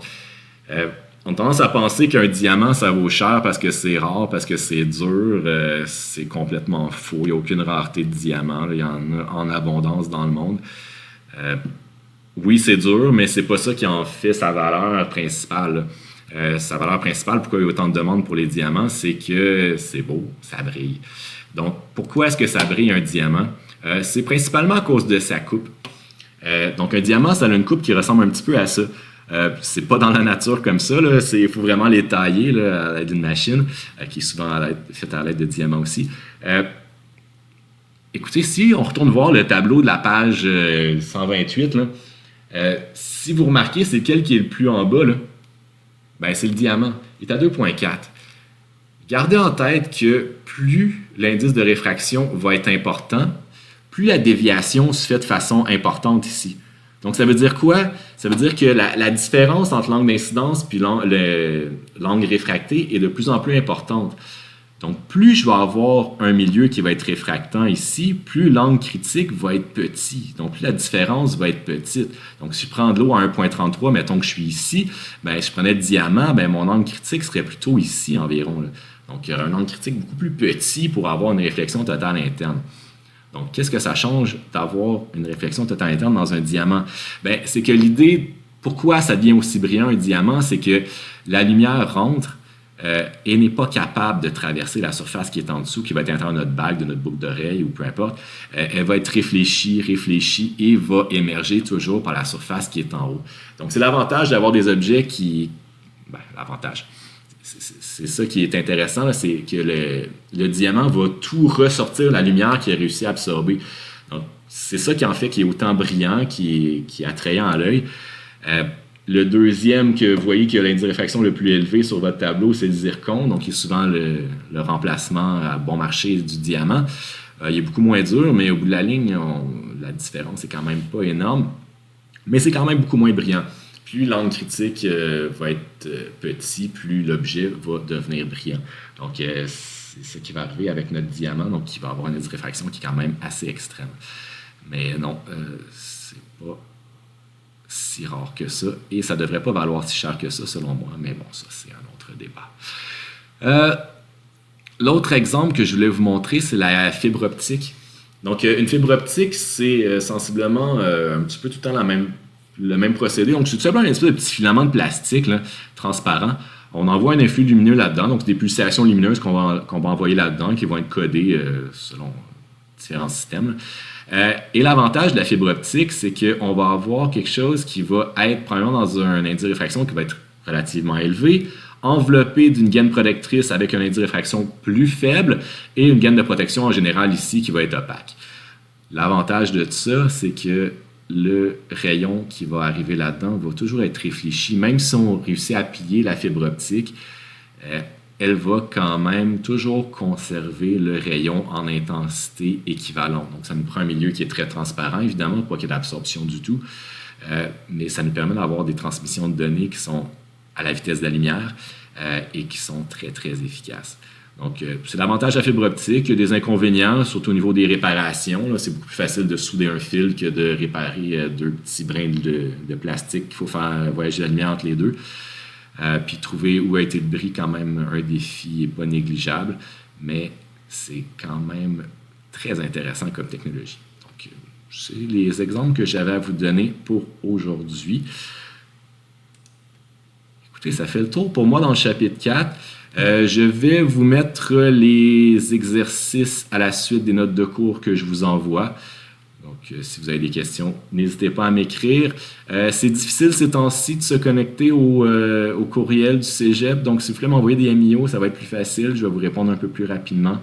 on a tendance à penser qu'un diamant, ça vaut cher parce que c'est rare, parce que c'est dur. C'est complètement faux. Il n'y a aucune rareté de diamant. Il y en a en abondance dans le monde. Oui, c'est dur, mais c'est pas ça qui en fait sa valeur principale. Sa valeur principale, pourquoi il y a autant de demandes pour les diamants, c'est que c'est beau, ça brille. Donc, pourquoi est-ce que ça brille un diamant? C'est principalement à cause de sa coupe. Donc un diamant, ça a une coupe qui ressemble un petit peu à ça. C'est pas dans la nature comme ça. Il faut vraiment les tailler là, à l'aide d'une machine, qui est souvent faite à l'aide de diamants aussi. Écoutez, si on retourne voir le tableau de la page 128, là, si vous remarquez, c'est lequel qui est le plus en bas, là? Ben, c'est le diamant. Il est à 2,4. Gardez en tête que plus l'indice de réfraction va être important, plus la déviation se fait de façon importante ici. Donc, ça veut dire quoi? Ça veut dire que la différence entre l'angle d'incidence et l'angle réfracté est de plus en plus importante. Donc, plus je vais avoir un milieu qui va être réfractant ici, plus l'angle critique va être petit. Donc, plus la différence va être petite. Donc, si je prends de l'eau à 1,33, mettons que je suis ici, ben, je prenais le diamant, ben, mon angle critique serait plutôt ici environ, là. Donc, il y aurait un angle critique beaucoup plus petit pour avoir une réflexion totale interne. Donc, qu'est-ce que ça change d'avoir une réflexion totale interne dans un diamant? Ben, c'est que l'idée, pourquoi ça devient aussi brillant un diamant, c'est que la lumière rentre et n'est pas capable de traverser la surface qui est en dessous, qui va être à l'intérieur de notre bague, de notre boucle d'oreille ou peu importe. Elle va être réfléchie et va émerger toujours par la surface qui est en haut. Donc, c'est l'avantage d'avoir des objets qui... Ben, l'avantage. C'est ça qui est intéressant, là, c'est que le diamant va tout ressortir la lumière qu'il a réussi à absorber. Donc, c'est ça qui en fait qui est autant brillant, qui est attrayant à l'œil. Le deuxième que vous voyez qui a l'indice de réfraction le plus élevé sur votre tableau, c'est le zircon, donc qui est souvent le remplacement à bon marché du diamant. Il est beaucoup moins dur, mais au bout de la ligne, la différence n'est quand même pas énorme, mais c'est quand même beaucoup moins brillant. Plus l'angle critique va être petit, plus l'objet va devenir brillant. Donc, c'est ce qui va arriver avec notre diamant, donc qui va avoir une indice de réfraction qui est quand même assez extrême. Mais non, c'est pas si rare que ça, et ça ne devrait pas valoir si cher que ça, selon moi, mais bon, ça, c'est un autre débat. L'autre exemple que je voulais vous montrer, c'est la fibre optique. Donc, une fibre optique, c'est sensiblement un petit peu tout le temps le même procédé. Donc, c'est tout simplement un espèce de petit filament de plastique là, transparent. On envoie un influx lumineux là-dedans, donc des pulsations lumineuses qu'on va envoyer là-dedans, qui vont être codées selon différents systèmes. Et l'avantage de la fibre optique, c'est qu'on va avoir quelque chose qui va être probablement dans un indice de réfraction qui va être relativement élevé, enveloppé d'une gaine protectrice avec un indice de réfraction plus faible et une gaine de protection en général ici qui va être opaque. L'avantage de ça, c'est que le rayon qui va arriver là-dedans va toujours être réfléchi. Même si on réussit à plier la fibre optique, elle va quand même toujours conserver le rayon en intensité équivalente. Donc, ça nous prend un milieu qui est très transparent, évidemment, pour pas qu'il y ait d'absorption du tout, mais ça nous permet d'avoir des transmissions de données qui sont à la vitesse de la lumière et qui sont très, très efficaces. Donc, c'est l'avantage de la fibre optique. Il y a des inconvénients, surtout au niveau des réparations. Là, c'est beaucoup plus facile de souder un fil que de réparer deux petits brins de plastique qu'il faut faire voyager la lumière entre les deux. Puis trouver où a été le bris, quand même un défi pas négligeable, mais c'est quand même très intéressant comme technologie. Donc, c'est les exemples que j'avais à vous donner pour aujourd'hui. Écoutez, ça fait le tour pour moi dans le chapitre 4. Je vais vous mettre les exercices à la suite des notes de cours que je vous envoie. Donc, si vous avez des questions, n'hésitez pas à m'écrire. C'est difficile ces temps-ci de se connecter au courriel du cégep. Donc, si vous voulez m'envoyer des MIO, ça va être plus facile. Je vais vous répondre un peu plus rapidement.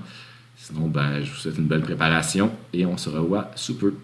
Sinon, je vous souhaite une belle préparation et on se revoit sous peu.